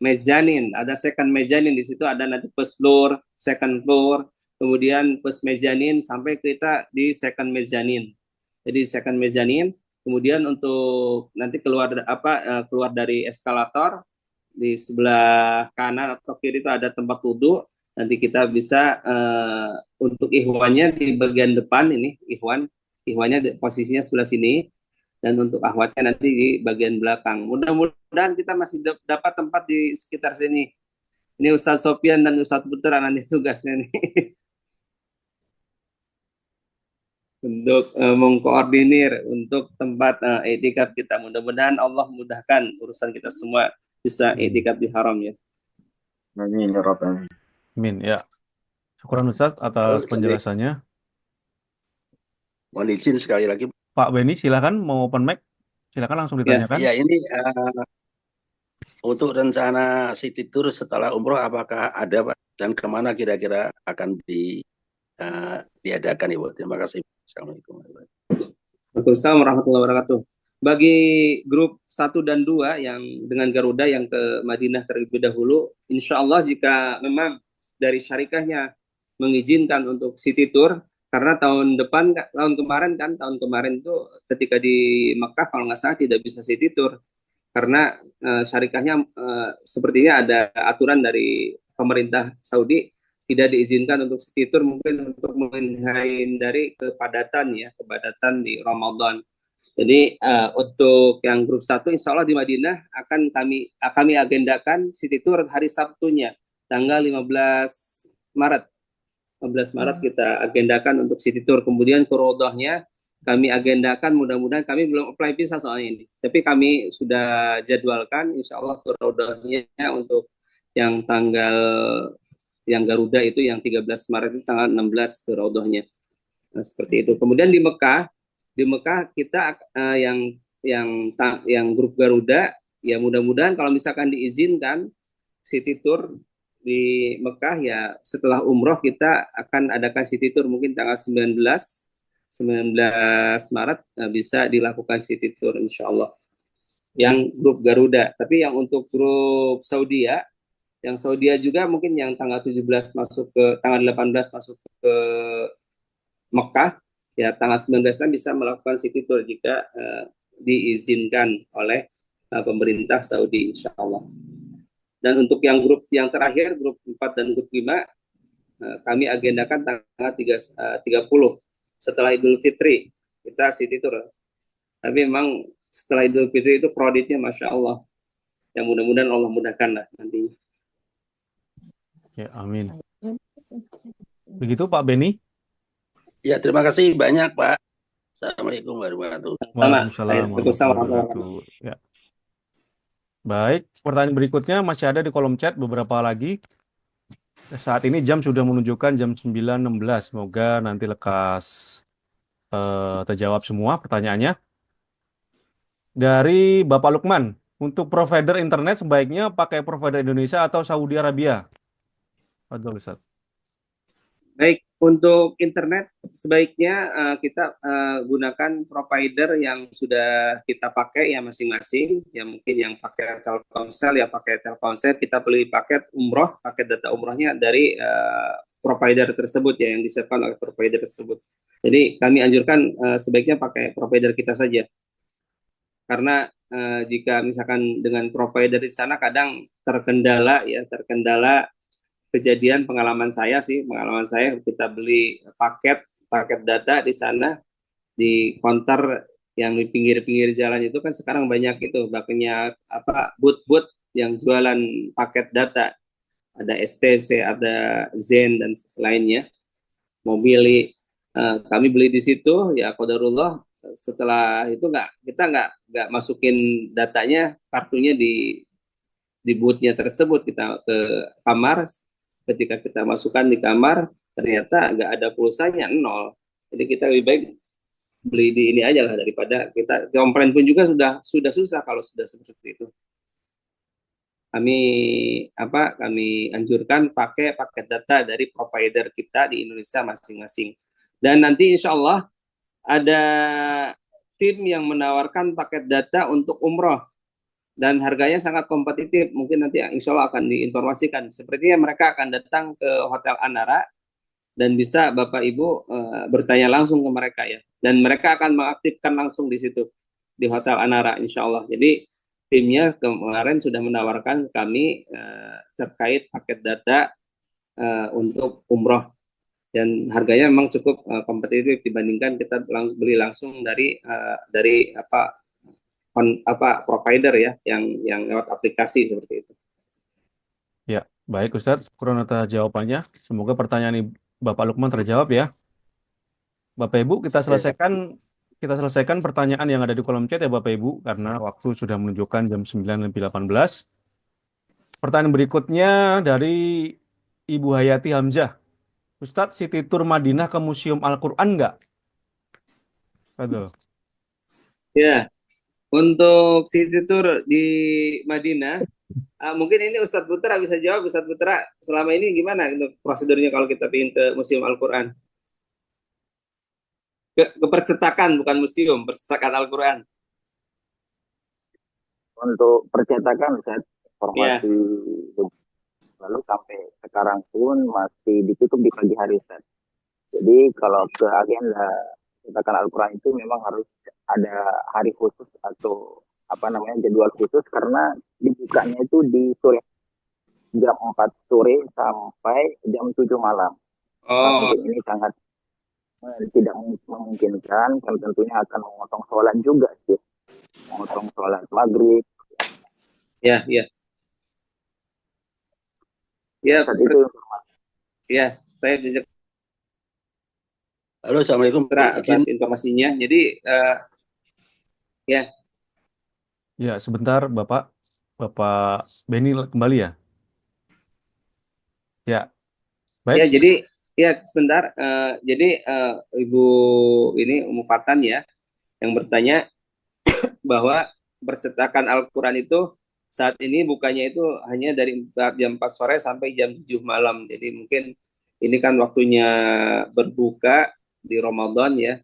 mezanin. Ada second mezanin, di situ ada nanti first floor, second floor, kemudian first mezanin sampai kita di second mezanin. Jadi second mezanin, kemudian untuk nanti keluar dari eskalator di sebelah kanan atau kiri itu ada tempat wudhu. Nanti kita bisa untuk ihwannya di bagian depan ini, ihwannya posisinya sebelah sini, dan untuk ahwatnya nanti di bagian belakang. Mudah-mudahan kita masih dapat tempat di sekitar sini. Ini Ustadz Sofian dan Ustadz Putra nanti tugasnya nih untuk mengkoordinir untuk tempat i'tikaf kita. Mudah-mudahan Allah mudahkan urusan kita semua bisa i'tikaf di Haram ya. Amin ya Rabbal. Amin ya. Syukuran Ustadz atas penjelasannya. Mohon izin sekali lagi. Pak Beni, silakan mau open mic. Silakan langsung ditanyakan. Ya, ini untuk rencana city tour setelah umroh apakah ada Pak, dan kemana kira-kira akan diadakan Ibu? Terima kasih. Assalamualaikum Waalaikumsalam warahmatullahi wabarakatuh. Bagi grup 1 dan 2 yang dengan Garuda yang ke Madinah terlebih dahulu, insya Allah jika memang dari syarikahnya mengizinkan untuk city tour, karena tahun kemarin itu ketika di Mekah kalau nggak salah tidak bisa city tour, karena syarikahnya sepertinya ada aturan dari pemerintah Saudi tidak diizinkan untuk city tour, mungkin untuk menghindari kepadatan di Ramadan. Jadi untuk yang grup 1 insya Allah di Madinah akan kami agendakan city tour hari Sabtunya tanggal 15 Maret. 15 Maret kita agendakan untuk city tour. Kemudian ke Rodahnya kami agendakan, mudah-mudahan kami belum apply visa soalnya ini, tapi kami sudah jadwalkan insya Allah ke Rodahnya untuk yang Garuda itu yang 13 Maret itu tanggal 16 ke Raudhahnya. Nah, seperti itu. Kemudian di Mekah kita yang grup Garuda ya, mudah-mudahan kalau misalkan diizinkan city tour di Mekah ya, setelah umroh kita akan adakan city tour mungkin tanggal 19 Maret bisa dilakukan city tour insya Allah yang grup Garuda. Tapi yang untuk grup Saudi ya, yang Saudi juga mungkin yang tanggal 17 masuk ke tanggal 18 masuk ke Mekah ya, tanggal 19 bisa melakukan city tour jika diizinkan oleh pemerintah Saudi insya Allah. Dan untuk yang grup yang terakhir, grup 4 dan grup 5 kami agendakan tanggal 30 setelah Idul Fitri kita city tour. Tapi memang setelah Idul Fitri itu kreditnya Masya Allah. Yang mudah-mudahan Allah mudahkan lah nantinya. Ya, amin. Begitu Pak Beni. Ya, terima kasih banyak Pak. Assalamualaikum warahmatullahi wabarakatuh. Waalaikumsalam warahmatullahi wabarakatuh. Ya. Baik, pertanyaan berikutnya masih ada di kolom chat beberapa lagi. Saat ini jam sudah menunjukkan jam 9.16. Semoga nanti lekas terjawab semua pertanyaannya. Dari Bapak Lukman, untuk provider internet sebaiknya pakai provider Indonesia atau Saudi Arabia? Betul, Ustaz. Baik, untuk internet sebaiknya kita gunakan provider yang sudah kita pakai ya masing-masing. Ya mungkin yang pakai Telkomsel ya pakai Telkomsel. Kita beli paket umroh, paket data umrohnya dari provider tersebut ya, yang disiapkan oleh provider tersebut. Jadi kami anjurkan sebaiknya pakai provider kita saja. Karena jika misalkan dengan provider di sana kadang terkendala kejadian pengalaman saya kita beli paket data di sana di counter yang di pinggir-pinggir jalan itu kan sekarang banyak itu banyak booth-booth yang jualan paket data, ada STC, ada Zen dan lainnya. Kami beli di situ ya, qadarullah. Setelah itu kita nggak masukin datanya, kartunya di boothnya tersebut, kita ke kamar. Ketika kita masukkan di kamar ternyata nggak ada pulsanya, nol. Jadi kita lebih baik beli di ini aja lah, daripada kita komplain pun juga sudah susah kalau sudah seperti itu. Kami anjurkan pakai paket data dari provider kita di Indonesia masing-masing. Dan nanti insya Allah ada tim yang menawarkan paket data untuk umroh dan harganya sangat kompetitif. Mungkin nanti insya Allah akan diinformasikan. Sepertinya mereka akan datang ke Hotel Anara dan bisa Bapak Ibu bertanya langsung ke mereka ya. Dan mereka akan mengaktifkan langsung di situ di Hotel Anara insya Allah. Jadi timnya kemarin sudah menawarkan kami terkait paket data untuk umroh, dan harganya memang cukup kompetitif dibandingkan kita beli langsung dari provider ya, yang lewat aplikasi seperti itu. Ya, baik Ustadz, kurang atas jawabannya. Semoga pertanyaan Bapak Lukman terjawab ya. Bapak Ibu, kita selesaikan pertanyaan yang ada di kolom chat ya Bapak Ibu, karena waktu sudah menunjukkan jam 9:18. Pertanyaan berikutnya dari Ibu Hayati Hamzah. Ustadz, City Tour Madinah ke Museum Al-Quran nggak? Aduh. Ya, untuk City Tour di Madinah, mungkin ini Ustadz Putra bisa jawab. Ustadz Putra, selama ini gimana untuk prosedurnya kalau kita ingin ke Museum Al-Quran? Ke percetakan, bukan museum, percetakan Al-Quran. Untuk percetakan, saya informasi Ya. lalu sampai sekarang pun masih ditutup di pagi hari, Ustaz. Jadi kalau ke agenda percetakan Al-Quran itu memang harus ada hari khusus atau jadwal khusus, karena dibukanya itu di sore, jam 4 sore sampai jam 7 malam. Mungkin ini sangat tidak memungkinkan, kan tentunya akan memotong sholat juga sih, memotong sholat maghrib. Ya. Saat itu ya, saya bisa. Halo, Assalamualaikum. Atas informasinya. Jadi ya. Ya, sebentar Bapak Beni kembali ya. Ya, baik. Ya, jadi sebentar. Jadi Ibu ini Umu Fatan ya yang bertanya bahwa percetakan Al-Quran itu saat ini bukanya itu hanya dari jam 4 sore sampai jam 7 malam. Jadi mungkin ini kan waktunya berbuka di Ramadan ya.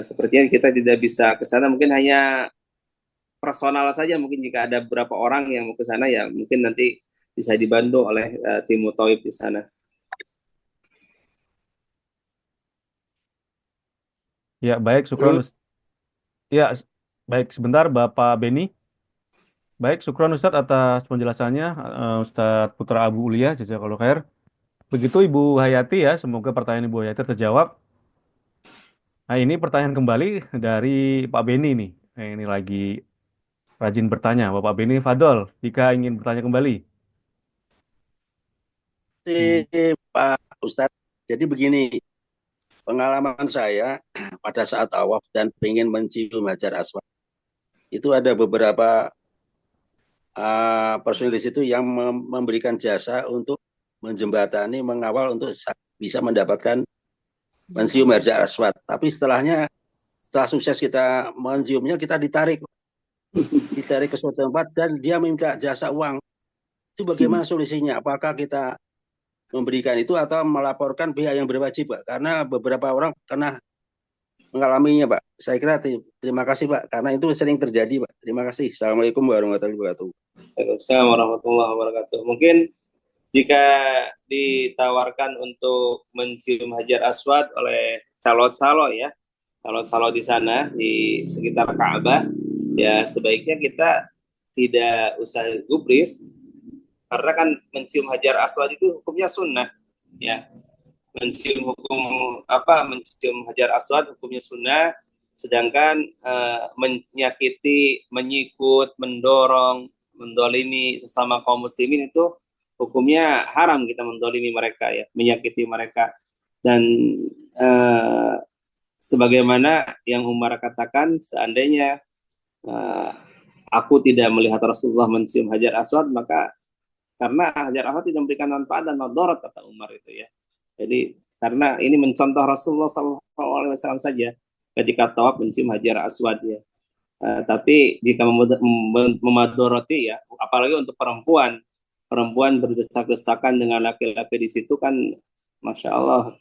Sepertinya kita tidak bisa ke sana, mungkin hanya personal saja. Mungkin jika ada beberapa orang yang mau ke sana ya mungkin nanti bisa dibantu oleh tim Mutawif di sana. Ya, baik, syukron. Ya, baik, sebentar Bapak Beni. Baik, syukron Ustadz atas penjelasannya, Ustadz Putra Abu Ulia, jazakallahu khair. Begitu Ibu Hayati ya, semoga pertanyaan Ibu Hayati terjawab. Nah, ini pertanyaan kembali dari Pak Beni nih. Nah, ini lagi rajin bertanya. Bapak Beni Fadol, jika ingin bertanya kembali. Pak Ustadz, jadi begini, pengalaman saya pada saat tawaf dan ingin mencium Hajar Aswad, itu ada beberapa personil di situ yang memberikan jasa untuk menjembatani, mengawal untuk bisa mendapatkan mencium Hajar Aswad. Tapi setelah sukses kita menciumnya, kita ditarik ke suatu tempat dan dia minta jasa uang. Itu bagaimana solusinya? Apakah kita memberikan itu atau melaporkan pihak yang berwajib, Pak? Karena beberapa orang pernah mengalaminya, Pak. Saya kira terima kasih, Pak, karena itu sering terjadi, Pak. Terima kasih. Assalamualaikum warahmatullahi wabarakatuh. Waalaikumsalam warahmatullahi wabarakatuh. Mungkin jika ditawarkan untuk mencium Hajar Aswad oleh calo-calo ya, calo-calo di sana di sekitar Ka'bah, ya sebaiknya kita tidak usah gubris, karena kan mencium Hajar Aswad itu hukumnya sunnah ya. Mencium Hajar Aswad hukumnya sunnah, sedangkan menyakiti, menyikut, mendorong, mendolimi sesama kaum muslimin itu hukumnya haram. Kita mendolimi mereka ya, menyakiti mereka. Dan eh, sebagaimana yang Umar katakan, seandainya eh, aku tidak melihat Rasulullah mencium Hajar Aswad, maka karena Hajar Aswad tidak memberikan manfaat dan madarat, kata Umar itu ya. Jadi karena ini mencontoh Rasulullah SAW saja ketika tawaf mencium Hajar Aswad ya. Tapi jika memadoroti ya, apalagi untuk perempuan, perempuan berdesak-desakan dengan laki-laki di situ kan, masya Allah,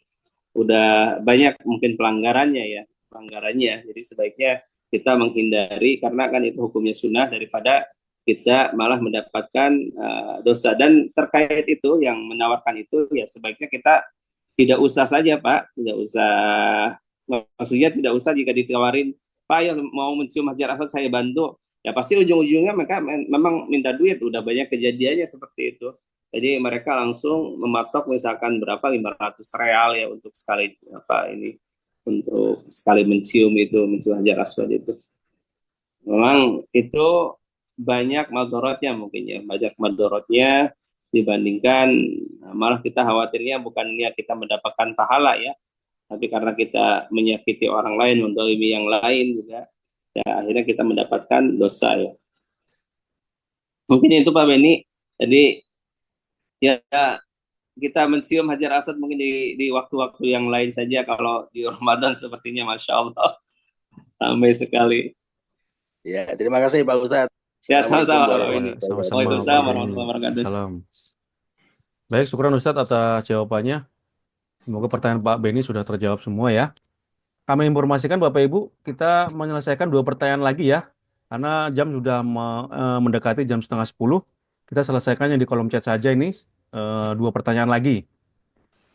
udah banyak mungkin pelanggarannya ya, pelanggarannya. Jadi sebaiknya kita menghindari, karena kan itu hukumnya sunnah, daripada kita malah mendapatkan dosa. Dan terkait itu yang menawarkan itu ya, sebaiknya kita tidak usah saja Pak, tidak usah, maksudnya tidak usah jika ditawarin, Pak yang mau mencium Hajar Aswad saya bantu, ya pasti ujung-ujungnya mereka memang minta duit. Udah banyak kejadiannya seperti itu. Jadi mereka langsung mematok misalkan berapa, 500 real ya untuk sekali apa ini, untuk sekali mencium itu, mencium Hajar Aswad itu. Memang itu banyak madorotnya mungkin ya, banyak madorotnya dibandingkan, malah kita khawatirnya bukannya kita mendapatkan pahala ya, tapi karena kita menyakiti orang lain, mendolimi yang lain juga, ya akhirnya kita mendapatkan dosa ya. Mungkin itu Pak Beni. Jadi ya kita mencium Hajar Aswad mungkin di waktu-waktu yang lain saja. Kalau di Ramadan sepertinya Masya Allah ramai sekali. Ya, terima kasih Pak Ustadz. Ya Assalamualaikum sama-sama Pak Beni. warahmatullahi Sama-sama Pak wabarakatuh. Waalaikumsalam Beni. warahmatullahi wabarakatuh. Salam. Baik, syukur Ustadz atas jawabannya. Semoga pertanyaan Pak Beni sudah terjawab semua ya. Kami informasikan Bapak Ibu, kita menyelesaikan 2 pertanyaan lagi ya. Karena jam sudah mendekati jam setengah 10. Kita selesaikannya di kolom chat saja ini. 2 pertanyaan lagi.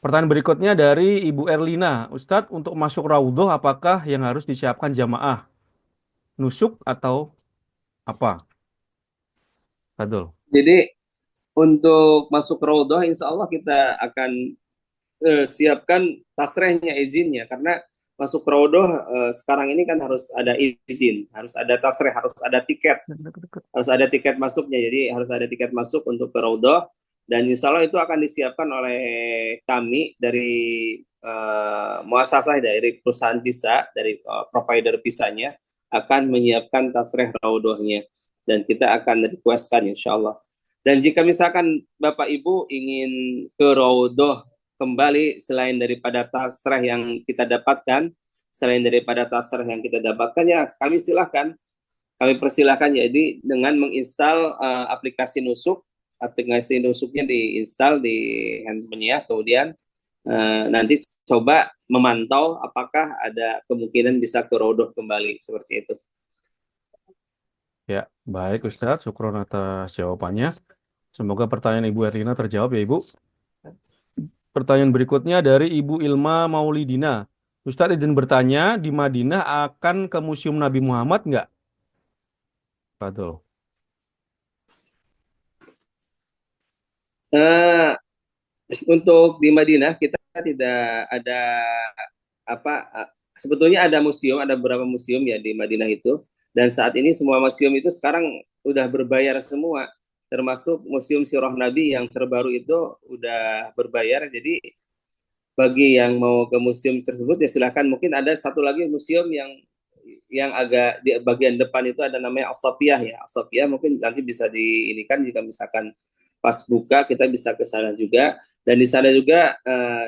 Pertanyaan berikutnya dari Ibu Erlina. Ustadz, untuk masuk raudhoh apakah yang harus disiapkan jamaah? Nusuk atau apa? Betul. Jadi untuk masuk Raudhah insya Allah kita akan siapkan tasrehnya, izinnya, karena masuk Raudhah sekarang ini kan harus ada izin, harus ada tasreh, harus ada tiket, harus ada tiket masuknya. Jadi harus ada tiket masuk untuk ke Raudhah, dan insya Allah itu akan disiapkan oleh kami dari muasasah, dari perusahaan visa, dari provider visanya akan menyiapkan tasreh Raudhahnya, dan kita akan requestkan insya Allah. Dan jika misalkan Bapak Ibu ingin ke Raudhah kembali, selain daripada tasreh yang kita dapatkan, ya kami silahkan, kami persilahkan. Jadi dengan menginstal aplikasi nusuk, aplikasi nusuknya diinstal di handphonenya, kemudian nanti coba memantau apakah ada kemungkinan bisa ke Raudhah kembali, seperti itu. Ya, baik Ustadz, syukur atas jawabannya. Semoga pertanyaan Ibu Erlina terjawab ya Ibu. Pertanyaan berikutnya dari Ibu Ilma Maulidina. Ustadz izin bertanya, di Madinah akan ke Museum Nabi Muhammad nggak? Betul. Untuk di Madinah kita tidak ada apa, sebetulnya ada museum, ada beberapa museum ya di Madinah itu, dan saat ini semua museum itu sekarang udah berbayar semua, termasuk Museum Sirah Nabi yang terbaru itu udah berbayar. Jadi bagi yang mau ke museum tersebut ya silahkan. Mungkin ada satu lagi museum yang agak di bagian depan itu ada namanya As-Safiyah ya. As-Safiyah mungkin nanti bisa diinikan, jika misalkan pas buka kita bisa ke sana juga. Dan di sana juga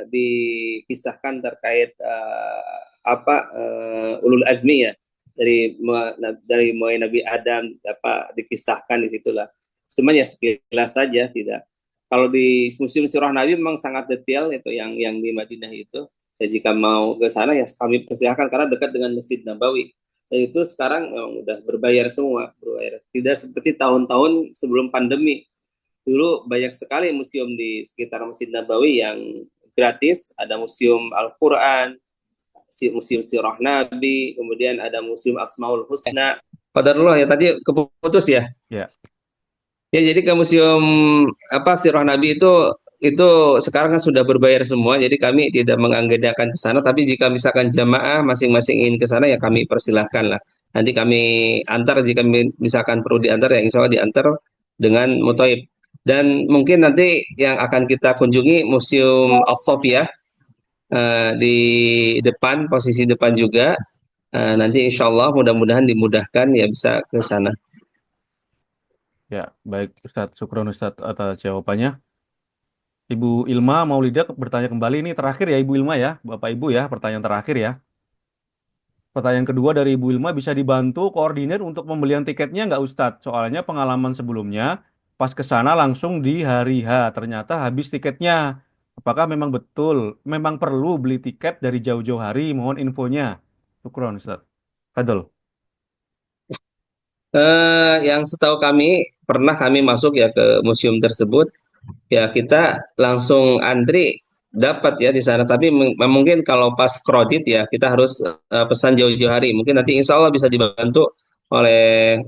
dikisahkan terkait ulul azmi ya, dari mulai Nabi Adam, dikisahkan di situlah. Cuman ya sekilas saja, tidak. Kalau di Museum Sirah Nabi memang sangat detail itu yang di Madinah itu. Ya, jika mau ke sana ya kami persilahkan, karena dekat dengan Masjid Nabawi. Dan itu sekarang udah berbayar semua, berbayar. Tidak seperti tahun-tahun sebelum pandemi. dulu banyak sekali museum di sekitar Masjid Nabawi yang gratis. Ada museum Al-Quran, museum Sirah Nabi, kemudian ada museum Asmaul Husna. Qadarullah ya, tadi keputus ya. Ya, Ya, jadi ke museum Sirah Nabi itu sekarang kan sudah berbayar semua. Jadi kami tidak menganggedakan ke sana, tapi jika misalkan jamaah masing-masing ingin ke sana ya kami persilahkan lah. Nanti kami antar jika misalkan perlu diantar ya insya Allah diantar dengan Muthaib. Dan mungkin nanti yang akan kita kunjungi Museum Al-Sofiyah di depan, posisi depan juga. Nanti insya Allah mudah-mudahan dimudahkan ya bisa ke sana. ya, baik Ustadz. Syukron Ustadz atas jawabannya. Ibu Ilma Maulida bertanya kembali ini terakhir ya Ibu Ilma ya, Bapak Ibu ya, pertanyaan terakhir ya. Pertanyaan kedua dari Ibu Ilma, bisa dibantu koordinir untuk pembelian tiketnya nggak Ustadz? Soalnya pengalaman sebelumnya pas ke sana langsung di hari H ternyata habis tiketnya. Apakah memang betul, memang perlu beli tiket dari jauh-jauh hari? Mohon infonya. Syukron Ustadz. Fadol. Yang setahu kami pernah kami masuk ya ke museum tersebut, ya kita langsung antri dapat ya di sana. Tapi mungkin kalau pas kredit ya kita harus pesan jauh-jauh hari. Mungkin nanti insya Allah bisa dibantu oleh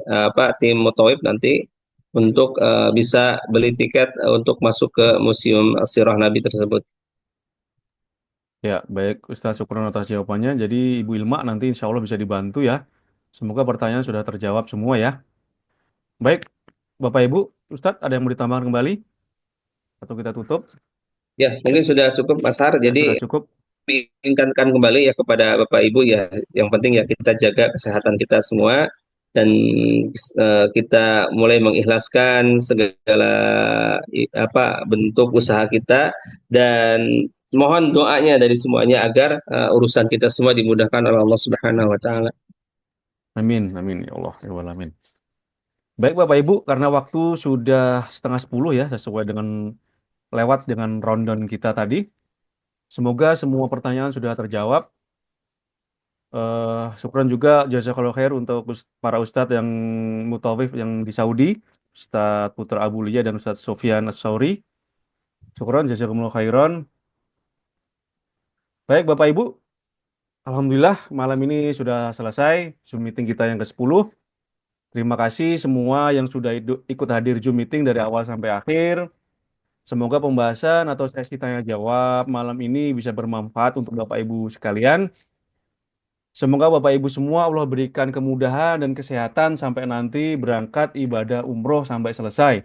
tim Mutawib nanti untuk bisa beli tiket untuk masuk ke museum Sirah Nabi tersebut. Ya, baik Ustadz, syukron atas jawabannya. Jadi Ibu Ilma nanti insya Allah bisa dibantu ya. Semoga pertanyaan sudah terjawab semua ya. Baik, Bapak Ibu, Ustadz ada yang mau ditambahkan kembali? Atau kita tutup? Ya, mungkin sudah cukup Mas Har. Ya, sudah Jadi cukup. ingatkan kembali ya kepada Bapak Ibu ya, yang penting ya kita jaga kesehatan kita semua dan kita mulai mengikhlaskan segala bentuk usaha kita dan mohon doanya dari semuanya agar urusan kita semua dimudahkan oleh Allah Subhanahu wa taala. Amin, amin ya Allah, ya Allah, amin. Baik Bapak Ibu, karena waktu sudah 9:30 ya, sesuai dengan lewat dengan rundown kita tadi. Semoga semua pertanyaan sudah terjawab. Syukran juga jazakallahu khair untuk para ustadz yang mutawif yang di Saudi, Ustadz Putra Abulia dan Ustadz Sofyan As-Sauri. Syukran jazakumullah khairan. Baik Bapak Ibu, alhamdulillah malam ini sudah selesai Zoom meeting kita yang ke-10. Terima kasih semua yang sudah ikut hadir Zoom meeting dari awal sampai akhir. Semoga pembahasan atau sesi tanya jawab malam ini bisa bermanfaat untuk Bapak Ibu sekalian. Semoga Bapak Ibu semua Allah berikan kemudahan dan kesehatan sampai nanti berangkat ibadah umroh sampai selesai.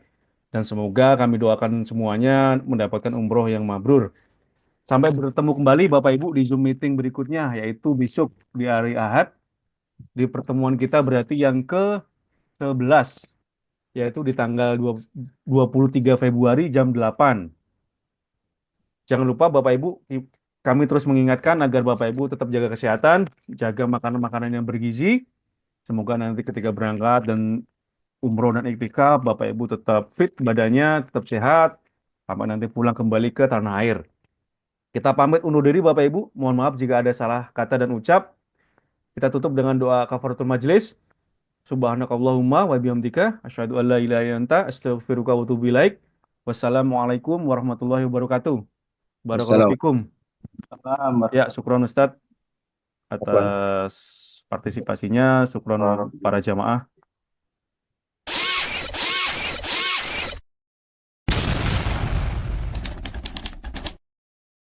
Dan semoga kami doakan semuanya mendapatkan umroh yang mabrur. Sampai bertemu kembali Bapak Ibu di Zoom meeting berikutnya, yaitu besok di hari Ahad. Di pertemuan kita berarti yang ke-11, yaitu di tanggal 23 Februari jam 8. Jangan lupa Bapak Ibu, kami terus mengingatkan agar Bapak Ibu tetap jaga kesehatan, jaga makanan-makanan yang bergizi. Semoga nanti ketika berangkat dan umroh dan iktikaf, Bapak Ibu tetap fit badannya, tetap sehat, sampai nanti pulang kembali ke tanah air. Kita pamit undur diri Bapak Ibu. Mohon maaf jika ada salah kata dan ucap. Kita tutup dengan doa kafaratul majlis. Subhanakallahumma wa bihamdika asyhadu an la ilaha illa anta astaghfiruka wa atubu ilaik. Wassalamualaikum warahmatullahi wabarakatuh. Barakallahu Assalamualaikum. fikum. Ya, syukron Ustadz atas partisipasinya, syukron para jamaah.